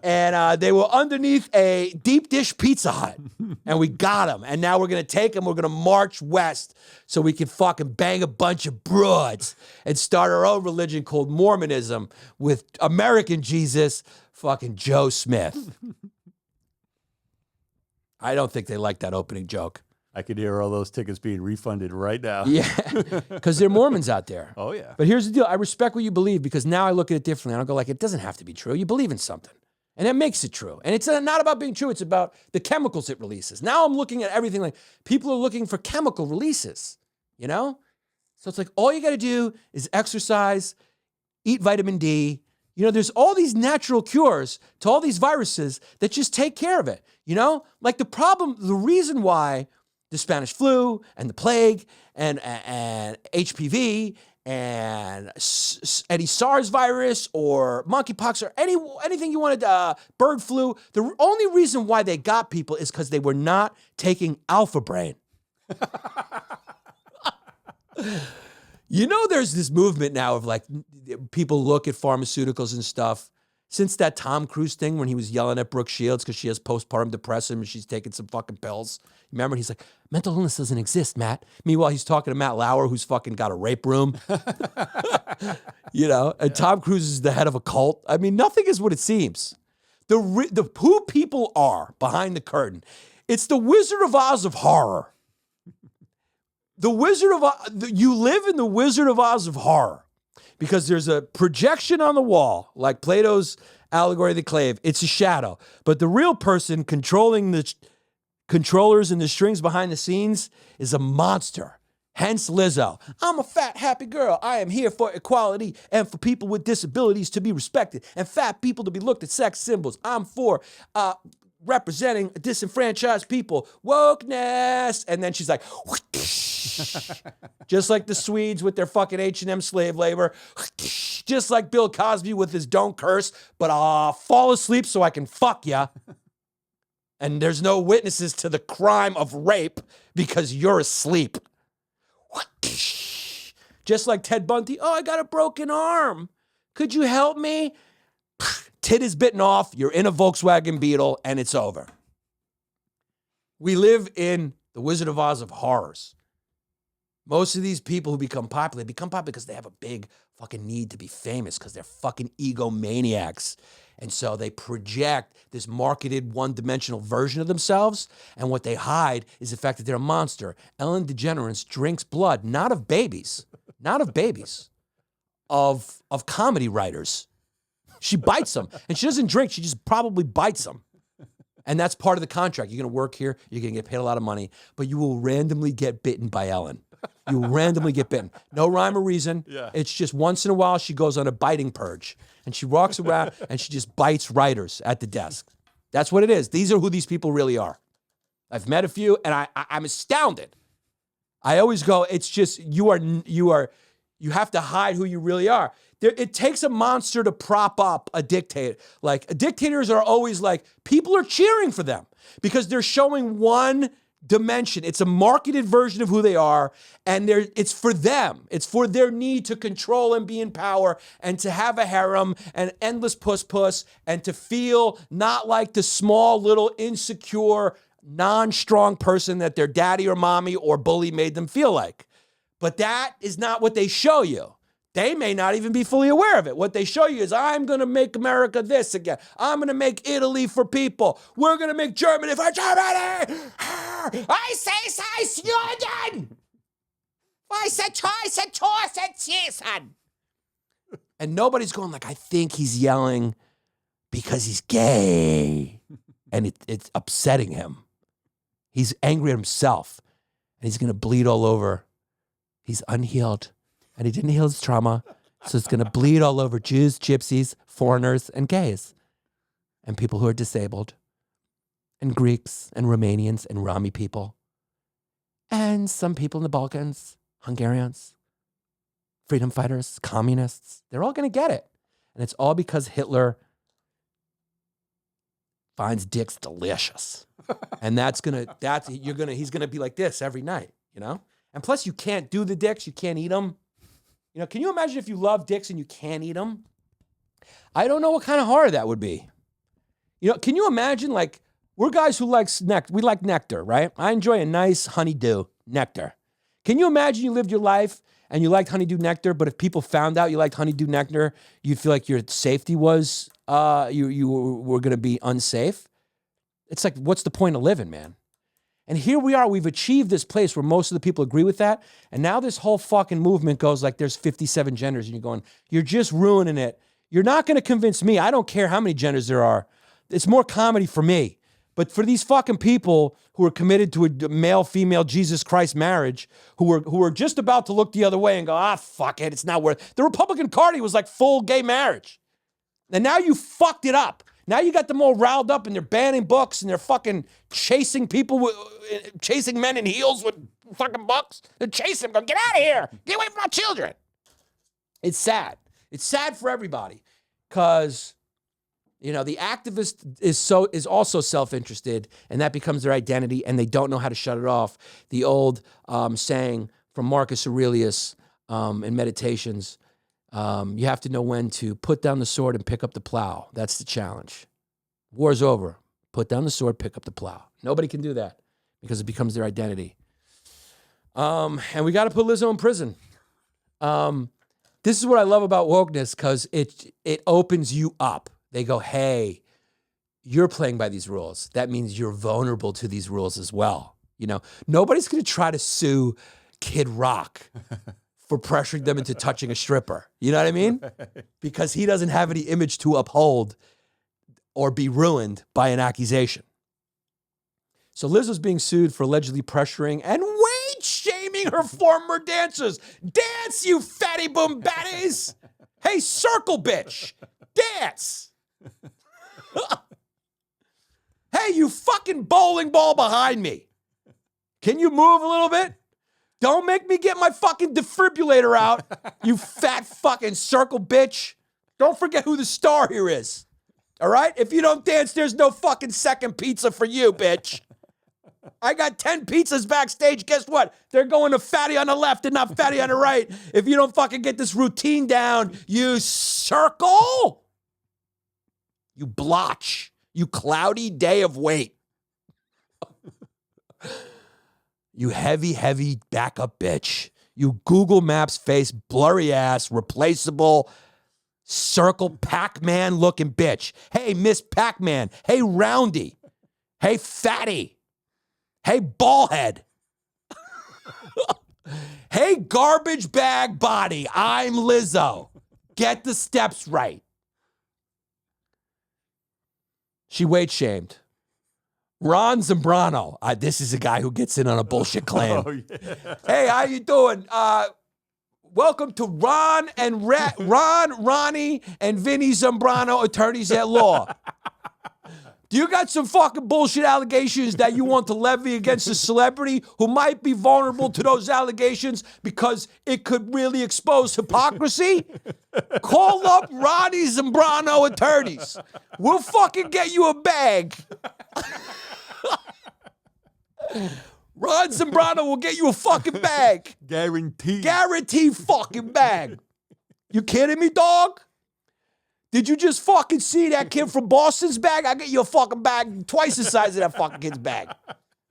And they were underneath a deep dish Pizza Hut. And we got them. And now we're going to take them. We're going to march west so we can fucking bang a bunch of broads and start our own religion called Mormonism with American Jesus, fucking Joe Smith. I don't think they like that opening joke. I could hear all those tickets being refunded right now. Yeah, because they're Mormons out there. Oh, yeah. But here's the deal. I respect what you believe because now I look at it differently. I don't go like, it doesn't have to be true. You believe in something. And that makes it true. And it's not about being true. It's about the chemicals it releases. Now I'm looking at everything like people are looking for chemical releases, you know? So it's like all you got to do is exercise, eat vitamin D. You know, there's all these natural cures to all these viruses that just take care of it. You know, like the reason why the Spanish flu and the plague and HPV and any SARS virus or monkeypox or anything you wanted, bird flu, the only reason why they got people is because they were not taking Alpha Brain. You know, there's this movement now of like people look at pharmaceuticals and stuff. Since that Tom Cruise thing when he was yelling at Brooke Shields because she has postpartum depression and she's taking some fucking pills. Remember? He's like, mental illness doesn't exist, Matt. Meanwhile, he's talking to Matt Lauer, who's fucking got a rape room. You know? And Tom Cruise is the head of a cult. I mean, nothing is what it seems. The who people are behind the curtain. It's the Wizard of Oz of horror. The Wizard of Oz, you live in the Wizard of Oz of horror. Because there's a projection on the wall, like Plato's allegory of the clave. It's a shadow. But the real person controlling the controllers and the strings behind the scenes is a monster. Hence Lizzo. I'm a fat, happy girl. I am here for equality and for people with disabilities to be respected and fat people to be looked at sex symbols. I'm for representing disenfranchised people. Wokeness. And then she's like... Just like the Swedes with their fucking H&M slave labor. Just like Bill Cosby with his don't curse, but fall asleep so I can fuck ya. And there's no witnesses to the crime of rape because you're asleep. Just like Ted Bundy. Oh, I got a broken arm. Could you help me? Tit is bitten off. You're in a Volkswagen Beetle and it's over. We live in the Wizard of Oz of horrors. Most of these people who become popular because they have a big fucking need to be famous because they're fucking egomaniacs. And so they project this marketed one-dimensional version of themselves, and what they hide is the fact that they're a monster. Ellen DeGeneres drinks blood, not of babies, of comedy writers. She bites them, and she doesn't drink, she just probably bites them. And that's part of the contract. You're going to work here, you're going to get paid a lot of money, but you will randomly get bitten by Ellen. You will randomly get bitten. No rhyme or reason. Yeah. It's just once in a while she goes on a biting purge. And she walks around and she just bites writers at the desk. That's what it is. These are who these people really are. I've met a few, and I'm astounded. I always go, it's just, you have to hide who you really are. It takes a monster to prop up a dictator. Like, dictators are always like, people are cheering for them because they're showing one dimension. It's a marketed version of who they are, and it's for them. It's for their need to control and be in power and to have a harem and endless puss, and to feel not like the small, little, insecure, non-strong person that their daddy or mommy or bully made them feel like. But that is not what they show you. They may not even be fully aware of it. What they show you is, I'm going to make America this again. I'm going to make Italy for people. We're going to make Germany for Germany. I say Sweden. I said Torsen. And nobody's going like, I think he's yelling because he's gay. And it's upsetting him. He's angry at himself. And he's going to bleed all over. He's unhealed. And he didn't heal his trauma, so it's going to bleed all over Jews, gypsies, foreigners, and gays, and people who are disabled, and Greeks, and Romanians, and Rami people, and some people in the Balkans, Hungarians, freedom fighters, communists. They're all going to get it. And it's all because Hitler finds dicks delicious. And he's going to be like this every night, you know? And plus, you can't do the dicks, you can't eat them. You know, can you imagine if you love dicks and you can't eat them? I don't know what kind of horror that would be. You know, can you imagine, like, we're guys who like nectar. We like nectar, right? I enjoy a nice honeydew nectar. Can you imagine you lived your life and you liked honeydew nectar, but if people found out you liked honeydew nectar, you'd feel like your safety was, you were going to be unsafe? It's like, what's the point of living, man? And here we are, we've achieved this place where most of the people agree with that. And now this whole fucking movement goes like there's 57 genders, and you're going, you're just ruining it. You're not going to convince me. I don't care how many genders there are. It's more comedy for me. But for these fucking people who are committed to a male-female Jesus Christ marriage, who are just about to look the other way and go, fuck it, it's not worth it. The Republican Party was like full gay marriage. And now you fucked it up. Now you got them all riled up and they're banning books and they're fucking chasing chasing men in heels with fucking books. They're chasing them, going, get out of here. Get away from our children. It's sad. It's sad for everybody because, you know, the activist is also self-interested, and that becomes their identity, and they don't know how to shut it off. The old saying from Marcus Aurelius in Meditations, you have to know when to put down the sword and pick up the plow. That's the challenge. War's over. Put down the sword, pick up the plow. Nobody can do that because it becomes their identity. And we got to put Lizzo in prison. This is what I love about wokeness, because it opens you up. They go, hey, you're playing by these rules. That means you're vulnerable to these rules as well. You know, nobody's going to try to sue Kid Rock for pressuring them into touching a stripper. You know what I mean? Because he doesn't have any image to uphold or be ruined by an accusation. So Lizzo's being sued for allegedly pressuring and weight shaming her former dancers. Dance, you fatty boom baddies. Hey, circle bitch. Dance. Hey, you fucking bowling ball behind me. Can you move a little bit? Don't make me get my fucking defibrillator out, you fat fucking circle bitch. Don't forget who the star here is. All right? If you don't dance, there's no fucking second pizza for you, bitch. I got 10 pizzas backstage. Guess what? They're going to fatty on the left and not fatty on the right. If you don't fucking get this routine down, you circle, you blotch, you cloudy day of weight. You heavy, heavy backup bitch. You Google Maps face, blurry ass, replaceable, circle Pac-Man looking bitch. Hey, Miss Pac-Man. Hey, Roundy. Hey, Fatty. Hey, Ballhead. Hey, garbage bag body. I'm Lizzo. Get the steps right. She weight shamed. Ron Zambrano. This is a guy who gets in on a bullshit claim. Oh, yeah. Hey, how you doing? Welcome to Ronnie, and Vinny Zambrano, attorneys at law. Do you got some fucking bullshit allegations that you want to levy against a celebrity who might be vulnerable to those allegations because it could really expose hypocrisy? Call up Ronnie Zambrano attorneys. We'll fucking get you a bag. Ron Zambrano will get you a fucking bag. Guarantee fucking bag. You kidding me, dog? Did you just fucking see that kid from Boston's bag? I'll get you a fucking bag twice the size of that fucking kid's bag.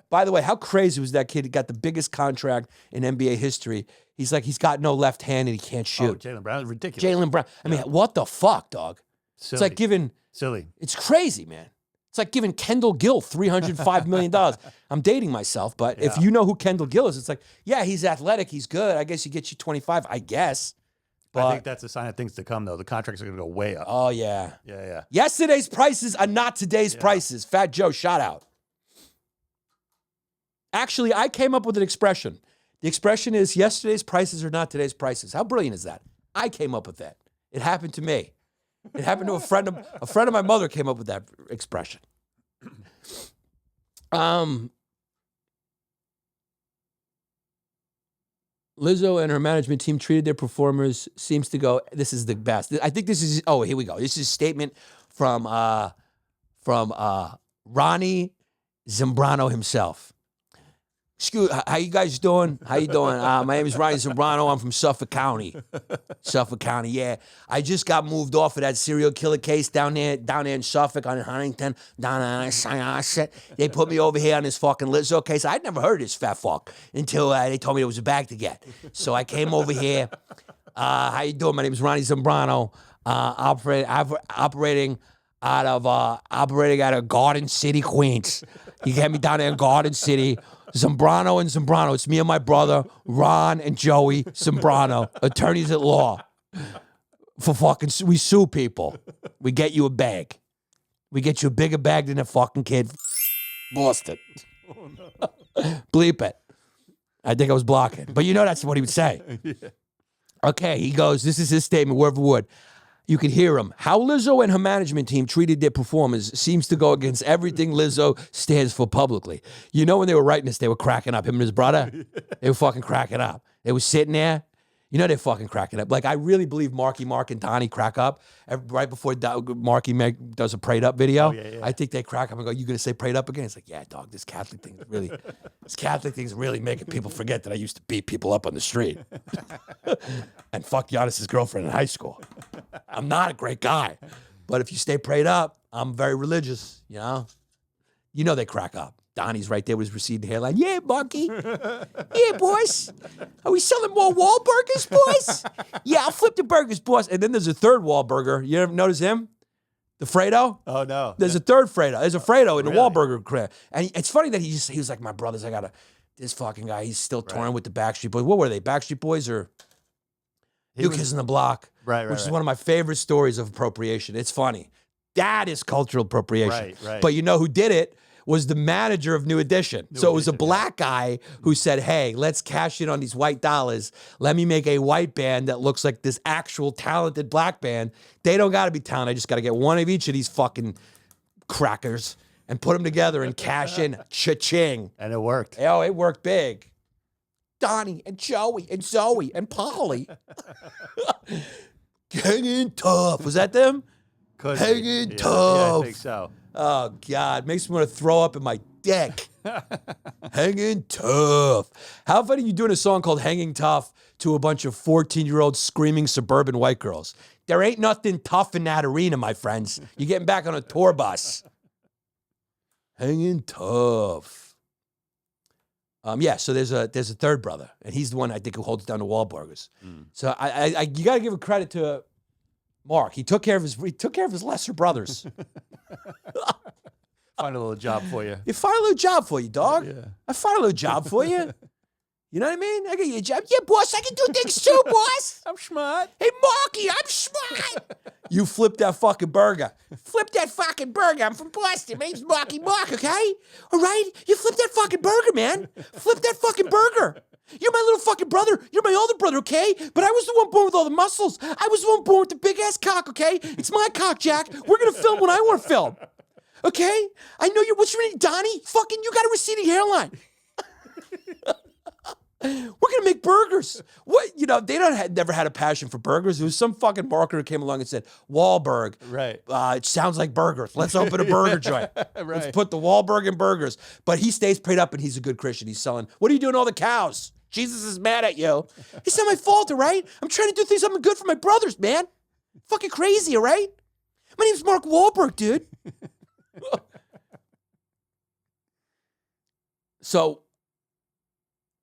By the way, how crazy was that kid? He got the biggest contract in NBA history. He's got no left hand and he can't shoot. Oh, Jaylen Brown is ridiculous. Jaylen Brown. I mean, what the fuck, dog? Silly. It's like giving... Silly. It's crazy, man. It's like giving Kendall Gill $305 million. I'm dating myself, but if you know who Kendall Gill is, it's like, yeah, he's athletic, he's good. I guess he gets you 25, I guess. But, I think that's a sign of things to come, though. The contracts are going to go way up. Oh, yeah. Yeah. Yesterday's prices are not today's prices. Fat Joe, shout out. Actually, I came up with an expression. The expression is yesterday's prices are not today's prices. How brilliant is that? I came up with that. It happened to me. It happened to a friend of my mother came up with that expression. Lizzo and her management team treated their performers, seems to go, this is the best. I think this is, here we go. This is a statement from Ronnie Zambrano himself. Excuse, how you guys doing? How you doing? My name is Ronnie Zambrano. I'm from Suffolk County. Suffolk County, yeah. I just got moved off of that serial killer case down there in Suffolk on Huntington. They put me over here on this fucking Lizzo case. I'd never heard of this fat fuck until they told me there was a bag to get. So I came over here. How you doing? My name is Ronnie Zambrano. Operating out of Garden City, Queens. You get me down there in Garden City. Zambrano and Zambrano. It's me and my brother, Ron and Joey Zambrano, attorneys at law. We sue people. We get you a bag. We get you a bigger bag than a fucking kid. Boston. Oh, no. Bleep it. I think I was blocking. But you know that's what he would say. Yeah. Okay, he goes, this is his statement, word for word. You can hear him. How Lizzo and her management team treated their performers seems to go against everything Lizzo stands for publicly. You know when they were writing this, they were cracking up. Him and his brother, they were fucking cracking up. They were sitting there. You know they're fucking cracking up. Like, I really believe Marky Mark and Donnie crack up right before Marky does a prayed up video. Oh, yeah. I think they crack up and go, you going to say prayed up again? It's like, yeah, dog, this Catholic thing's really making people forget that I used to beat people up on the street. And fuck Yannis' girlfriend in high school. I'm not a great guy. But if you stay prayed up, I'm very religious, you know? You know they crack up. Donnie's right there with his receding hairline. Yeah, Marky. Yeah, boys. Are we selling more Wahlburgers, boys? Yeah, I'll flip the burgers, boys. And then there's a third Wahlburger. You ever notice him? The Fredo? Oh, no. There's a third Fredo. There's a Fredo in the Wahlburger crib. And it's funny that he was like, my brothers, this fucking guy, he's still touring with the Backstreet Boys. What were they, Backstreet Boys or New Kids in the Block? Right. Which is one of my favorite stories of appropriation. It's funny. That is cultural appropriation. Right. But you know who did it? Was the manager of New Edition. So it was a black guy who said, hey, let's cash in on these white dollars. Let me make a white band that looks like this actual talented black band. They don't got to be talented. I just got to get one of each of these fucking crackers and put them together and cash in. Cha-ching. And it worked. Oh, it worked big. Donnie and Joey and Zoe and Polly. Hanging tough. Was that them? Hanging tough. Yeah, I think so. Oh, God. Makes me want to throw up in my dick. Hanging tough. How funny you doing a song called Hanging Tough to a bunch of 14-year-old screaming suburban white girls? There ain't nothing tough in that arena, my friends. You're getting back on a tour bus. Hanging tough. Yeah, so there's a third brother, and he's the one I think who holds down the Wahlburgers. So I you got to give a credit to Mark. He took care of his lesser brothers. Find a little job for you. You find a little job for you, dog. Yeah. I find a little job for you. You know what I mean? I get you a job. Yeah, boss, I can do things too, boss. I'm smart. Hey, Marky, I'm smart. You flip that fucking burger. Flip that fucking burger. I'm from Boston. My name's Marky Mark, okay? All right? You flip that fucking burger, man. Flip that fucking burger. You're my little fucking brother. You're my older brother, okay? But I was the one born with all the muscles. I was the one born with the big-ass cock, okay? It's my cock, Jack. We're going to film when I want to film. Okay? I know what's your name, Donnie? Fucking, you got a receding hairline. We're gonna make burgers. What they never had a passion for burgers. It was some fucking marketer came along and said, Wahlberg. Right. It sounds like burgers. Let's open a burger joint. Right. Let's put the Wahlberg in burgers. But he stays prayed up and he's a good Christian. He's selling. What are you doing all the cows? Jesus is mad at you. It's not my fault, all right? I'm trying to do something good for my brothers, man. Fucking crazy, all right? My name's Mark Wahlberg, dude. So,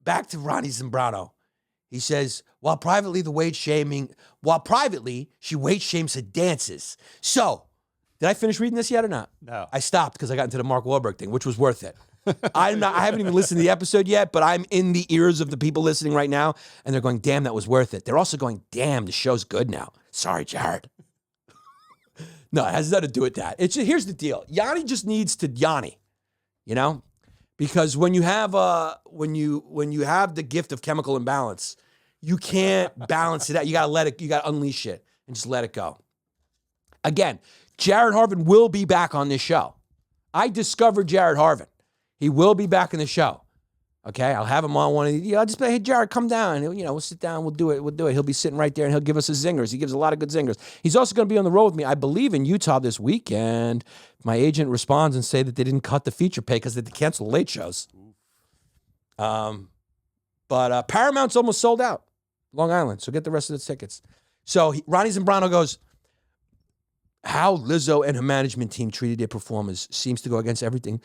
back to Ronnie Zambrano. He says, while privately she weight shames her dances. So, did I finish reading this yet or not? No. I stopped because I got into the Mark Wahlberg thing, which was worth it. I haven't even listened to the episode yet, but I'm in the ears of the people listening right now, and they're going, damn, that was worth it. They're also going, damn, the show's good now. Sorry, Jared. No, it has nothing to do with that. Here's the deal. Yanni just needs to Yanni, because when you have the gift of chemical imbalance, you can't balance it out. You gotta unleash it and just let it go. Again, Jared Harvin will be back on this show. I discovered Jared Harvin. He will be back in the show. Okay, I'll have him on one of these. I'll just be, hey, Jared, come down. We'll sit down. We'll do it. He'll be sitting right there, and he'll give us his zingers. He gives a lot of good zingers. He's also going to be on the road with me, I believe, in Utah this weekend. My agent responds and say that they didn't cut the feature pay because they had to cancel the late shows. But Paramount's almost sold out, Long Island. So get the rest of the tickets. So Ronnie Zambrano goes, how Lizzo and her management team treated their performers seems to go against everything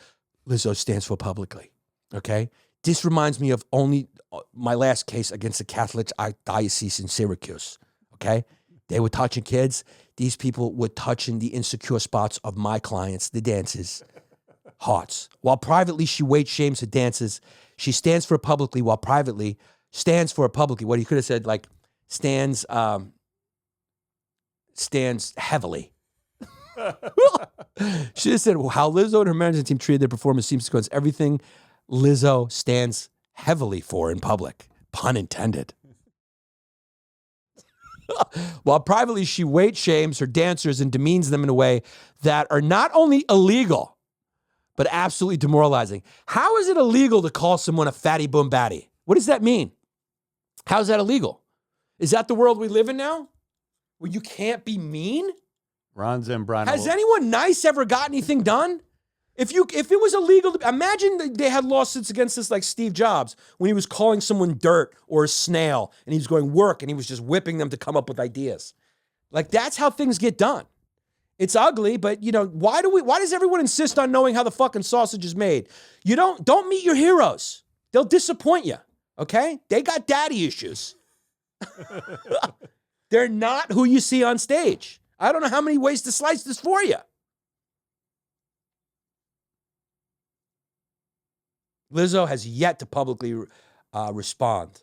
Lizzo stands for publicly. Okay? This reminds me of only my last case against the Catholic Diocese in Syracuse, okay? They were touching kids. These people were touching the insecure spots of my clients, the dancers' hearts. While privately she weight shames her dancers, she stands for it publicly, while privately stands for it publicly. What he could have said, like, stands heavily. She just said, well, how Lizzo and her management team treated their performance seems to go against everything Lizzo stands heavily for in public. Pun intended. While privately she weight shames her dancers and demeans them in a way that are not only illegal, but absolutely demoralizing. How is it illegal to call someone a fatty boom batty? What does that mean? How is that illegal? Is that the world we live in now? Where you can't be mean? Ron Zambrano. Has anyone nice ever got anything done? If it was illegal, imagine they had lawsuits against this like Steve Jobs when he was calling someone dirt or a snail and he was going work and he was just whipping them to come up with ideas. Like that's how things get done. It's ugly, but why does everyone insist on knowing how the fucking sausage is made? Don't meet your heroes. They'll disappoint you. Okay? They got daddy issues. They're not who you see on stage. I don't know how many ways to slice this for you. Lizzo has yet to publicly respond.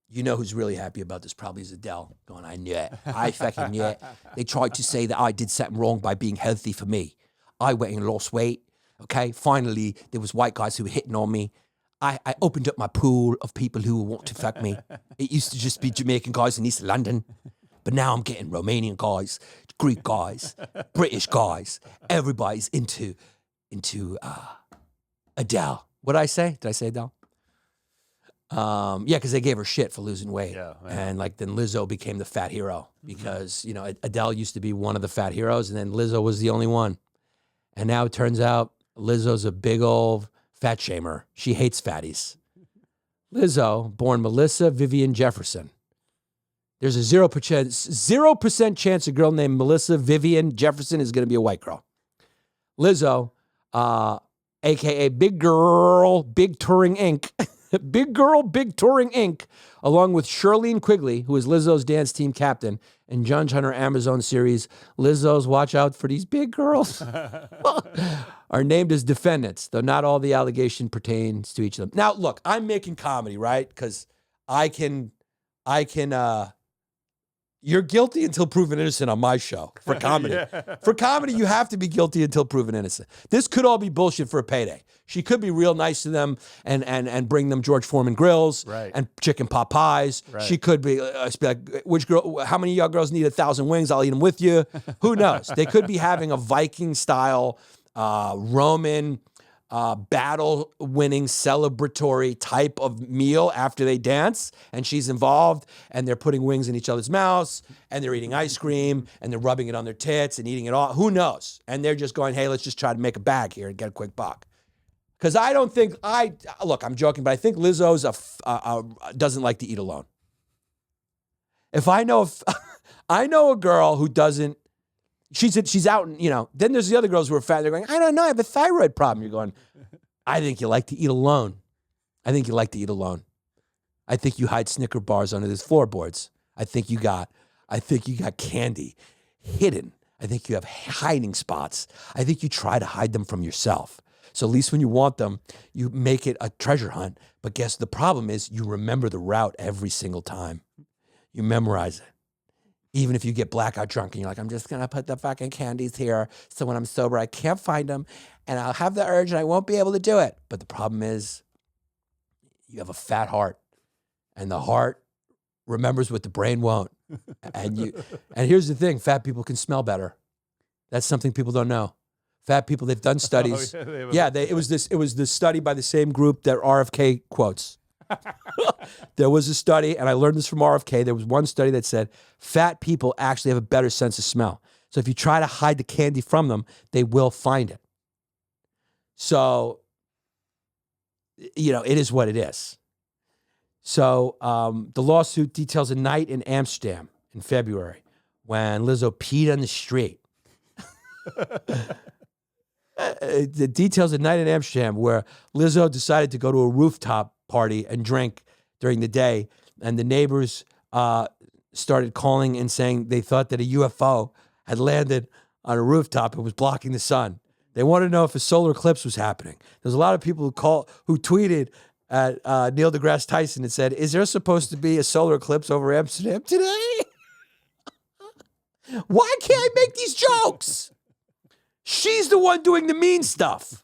You know who's really happy about this probably is Adele. Going, I knew it. I fucking knew it. They tried to say that I did something wrong by being healthy for me. I went and lost weight. Okay, finally, there was white guys who were hitting on me. I opened up my pool of people who want to fuck me. It used to just be Jamaican guys in East London. But now I'm getting Romanian guys, Greek guys, British guys. Everybody's into Adele. What did I say? Did I say Adele? Yeah, because they gave her shit for losing weight. Yeah. And then Lizzo became the fat hero because, Adele used to be one of the fat heroes and then Lizzo was the only one. And now it turns out Lizzo's a big old fat shamer. She hates fatties. Lizzo, born Melissa Vivian Jefferson. There's a 0% chance a girl named Melissa Vivian Jefferson is going to be a white girl. Lizzo a.k.a. Big Girl, Big Touring Inc., Big Girl, Big Touring Inc., along with Shirlene Quigley, who is Lizzo's dance team captain, and judge on her Amazon series, Lizzo's Watch Out for These Big Girls, are named as defendants, though not all the allegation pertains to each of them. Now, look, I'm making comedy, right? Because you're guilty until proven innocent on my show for comedy. Yeah. For comedy, you have to be guilty until proven innocent. This could all be bullshit for a payday. She could be real nice to them and bring them George Foreman grills Right. and chicken pot pies. Right. She could be like, which girl? How many of y'all girls need 1,000 wings? I'll eat them with you. Who knows? They could be having a Viking style Roman battle-winning celebratory type of meal after they dance, and she's involved, and they're putting wings in each other's mouths, and they're eating ice cream, and they're rubbing it on their tits and eating it all. Who knows? And they're just going, hey, let's just try to make a bag here and get a quick buck. Because I don't think, look, I'm joking, but I think Lizzo's doesn't like to eat alone. I know a girl who doesn't, she's out and, then there's the other girls who are fat. They're going, I don't know, I have a thyroid problem. You're going, I think you like to eat alone. I think you hide Snicker bars under these floorboards. I think you got candy hidden. I think you have hiding spots. I think you try to hide them from yourself. So at least when you want them, you make it a treasure hunt. But guess the problem is you remember the route every single time. You memorize it. Even if you get blackout drunk and you're like, I'm just going to put the fucking candies here so when I'm sober, I can't find them and I'll have the urge and I won't be able to do it. But the problem is you have a fat heart and the heart remembers what the brain won't. And here's the thing, fat people can smell better. That's something people don't know. Fat people, they've done studies. It was this study by the same group that RFK quotes. There was a study, and I learned this from RFK. There was one study that said fat people actually have a better sense of smell. So if you try to hide the candy from them, they will find it. So, it is what it is. So the lawsuit details a night in Amsterdam in February when Lizzo peed on the street. It details a night in Amsterdam where Lizzo decided to go to a rooftop party and drink during the day, and the neighbors started calling and saying they thought that a UFO had landed on a rooftop and was blocking the sun. They wanted to know if a solar eclipse was happening. There's a lot of people who tweeted at Neil deGrasse Tyson and said, is there supposed to be a solar eclipse over Amsterdam today? Why can't I make these jokes? She's the one doing the mean stuff.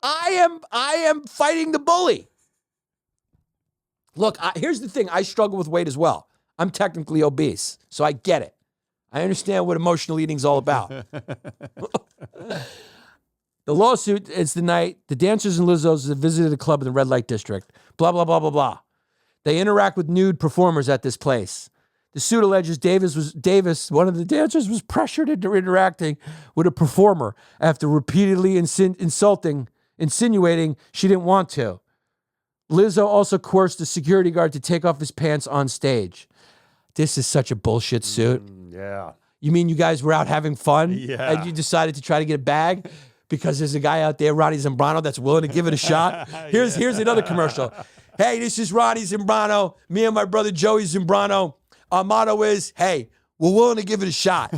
I am fighting the bully. Look, here's the thing. I struggle with weight as well. I'm technically obese, so I get it. I understand what emotional eating is all about. The lawsuit is the night the dancers and Lizzos have visited a club in the red light district. Blah, blah, blah, blah, blah. They interact with nude performers at this place. The suit alleges Davis, one of the dancers, was pressured into interacting with a performer after repeatedly insinuating she didn't want to. Lizzo also coerced the security guard to take off his pants on stage. This is such a bullshit suit. Yeah. You mean you guys were out having fun? Yeah. And you decided to try to get a bag? Because there's a guy out there, Ronnie Zambrano, that's willing to give it a shot. Here's another commercial. Hey, this is Ronnie Zambrano. Me and my brother Joey Zambrano. Our motto is, hey, we're willing to give it a shot.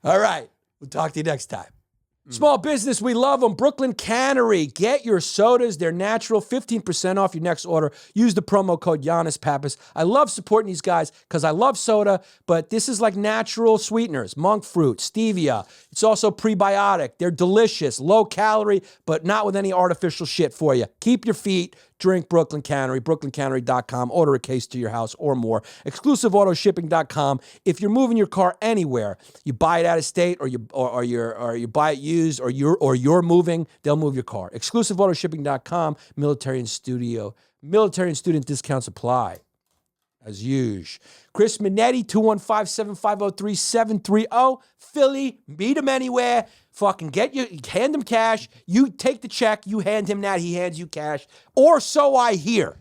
All right. We'll talk to you next time. Small business, we love them. Brooklyn Cannery. Get your sodas. They're natural. 15% off your next order. Use the promo code Yannis Pappas. I love supporting these guys because I love soda, but this is like natural sweeteners. Monk fruit, stevia. It's also prebiotic. They're delicious, low calorie, but not with any artificial shit for you. Keep your feet. Drink Brooklyn Cannery, brooklyncannery.com. Order a case to your house or more. ExclusiveAutoShipping.com. If you're moving your car anywhere, you buy it out of state or you buy it used or you're moving, they'll move your car. ExclusiveAutoShipping.com. Military and student discounts apply. As usual. Chris Minetti, 215-750-3730. Philly, meet him anywhere. Fucking hand him cash. You take the check, you hand him that, he hands you cash. Or so I hear.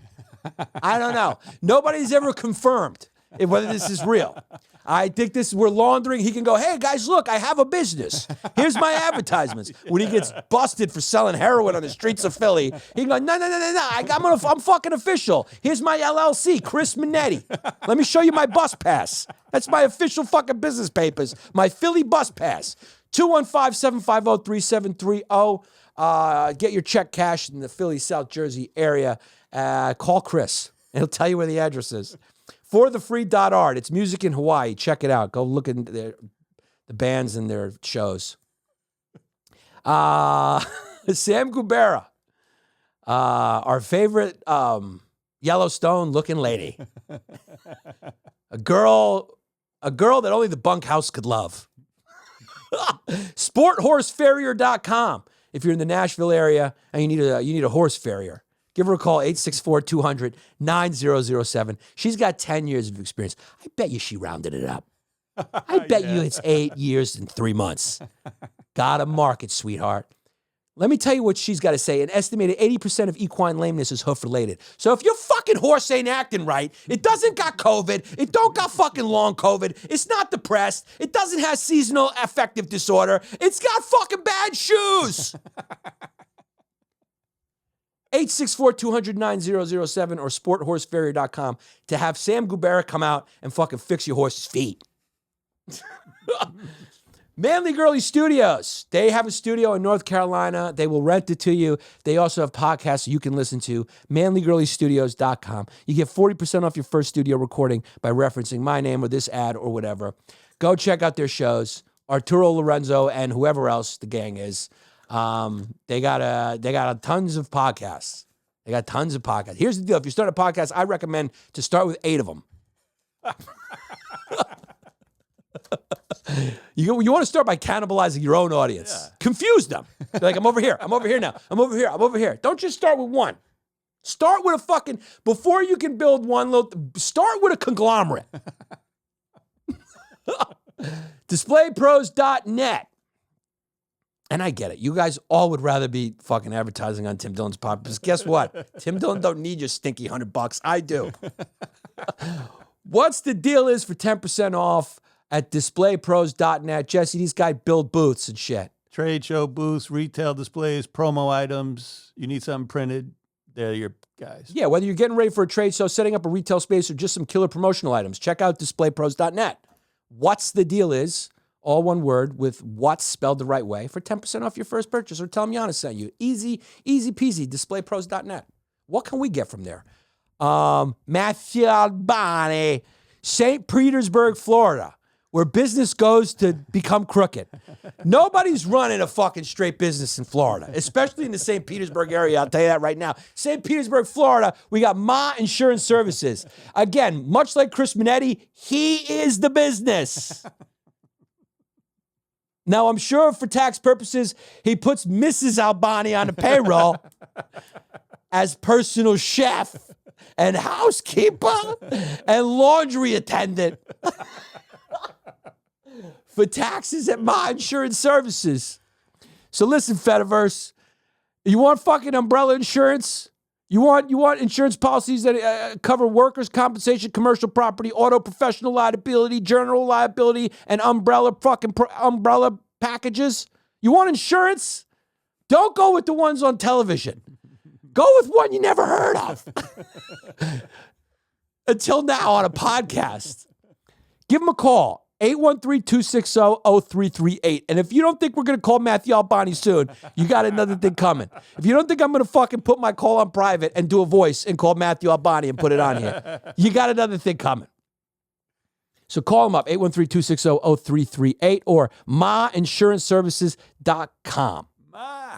I don't know. Nobody's ever confirmed whether this is real. I think we're laundering. He can go, hey, guys, look, I have a business. Here's my advertisements. When he gets busted for selling heroin on the streets of Philly, he can go, no. I'm fucking official. Here's my LLC, Chris Minetti. Let me show you my bus pass. That's my official fucking business papers. My Philly bus pass. 215-750-3730. Get your check cashed in the Philly, South Jersey area. Call Chris. And he'll tell you where the address is. ForTheFree.art. It's music in Hawaii. Check it out. Go look at the bands and their shows. Sam Gubera. Our favorite Yellowstone-looking lady. A girl that only the bunkhouse could love. SportHorseFarrier.com. If you're in the Nashville area and you need a horse farrier, give her a call, 864-200-9007. She's got 10 years of experience. I bet you she rounded it up. I bet you it's 8 years and 3 months. Got to market, sweetheart. Let me tell you what she's got to say. An estimated 80% of equine lameness is hoof-related. So if your fucking horse ain't acting right, it doesn't got COVID, it don't got fucking long COVID, it's not depressed, it doesn't have seasonal affective disorder, it's got fucking bad shoes. 864-200-9007 or sporthorsefarrier.com to have Sam Gubera come out and fucking fix your horse's feet. Manly Girly Studios. They have a studio in North Carolina. They will rent it to you. They also have podcasts you can listen to. ManlyGirlyStudios.com. You get 40% off your first studio recording by referencing my name or this ad or whatever. Go check out their shows. Arturo Lorenzo and whoever else the gang is. They got tons of podcasts. They got tons of podcasts. Here's the deal. If you start a podcast, I recommend to start with 8 of them. You want to start by cannibalizing your own audience. Yeah. Confuse them. They're like, I'm over here. I'm over here now. I'm over here. I'm over here. Don't just start with one. Start with a fucking, before you can build one little, start with a conglomerate. DisplayPros.net. And I get it. You guys all would rather be fucking advertising on Tim Dillon's podcast. Guess what? Tim Dillon don't need your stinky $100. I do. What's the deal is for 10% off at DisplayPros.net. Jesse, these guys build booths and shit. Trade show booths, retail displays, promo items. You need something printed, they're your guys. Yeah, whether you're getting ready for a trade show, setting up a retail space, or just some killer promotional items, check out DisplayPros.net. What's the deal is, all one word with what's spelled the right way, for 10% off your first purchase, or tell them Yannis sent you. Easy peasy, DisplayPros.net. What can we get from there? Matthew Albani, St. Petersburg, Florida, where business goes to become crooked. Nobody's running a fucking straight business in Florida, especially in the St. Petersburg area. I'll tell you that right now. St. Petersburg, Florida, we got Ma Insurance Services. Again, much like Chris Minetti, he is the business. Now, I'm sure for tax purposes, he puts Mrs. Albani on the payroll as personal chef and housekeeper and laundry attendant for taxes at My Insurance Services. So listen, Fediverse, you want fucking umbrella insurance? You want insurance policies that cover workers' compensation, commercial property, auto, professional liability, general liability, and umbrella packages? You want insurance? Don't go with the ones on television. Go with one you never heard of. Until now on a podcast. Give them a call. 813-260-0338. And if you don't think we're going to call Matthew Albani soon, you got another thing coming. If you don't think I'm going to fucking put my call on private and do a voice and call Matthew Albani and put it on here, you got another thing coming. So call him up, 813-260-0338 or mainsuranceservices.com. Ma!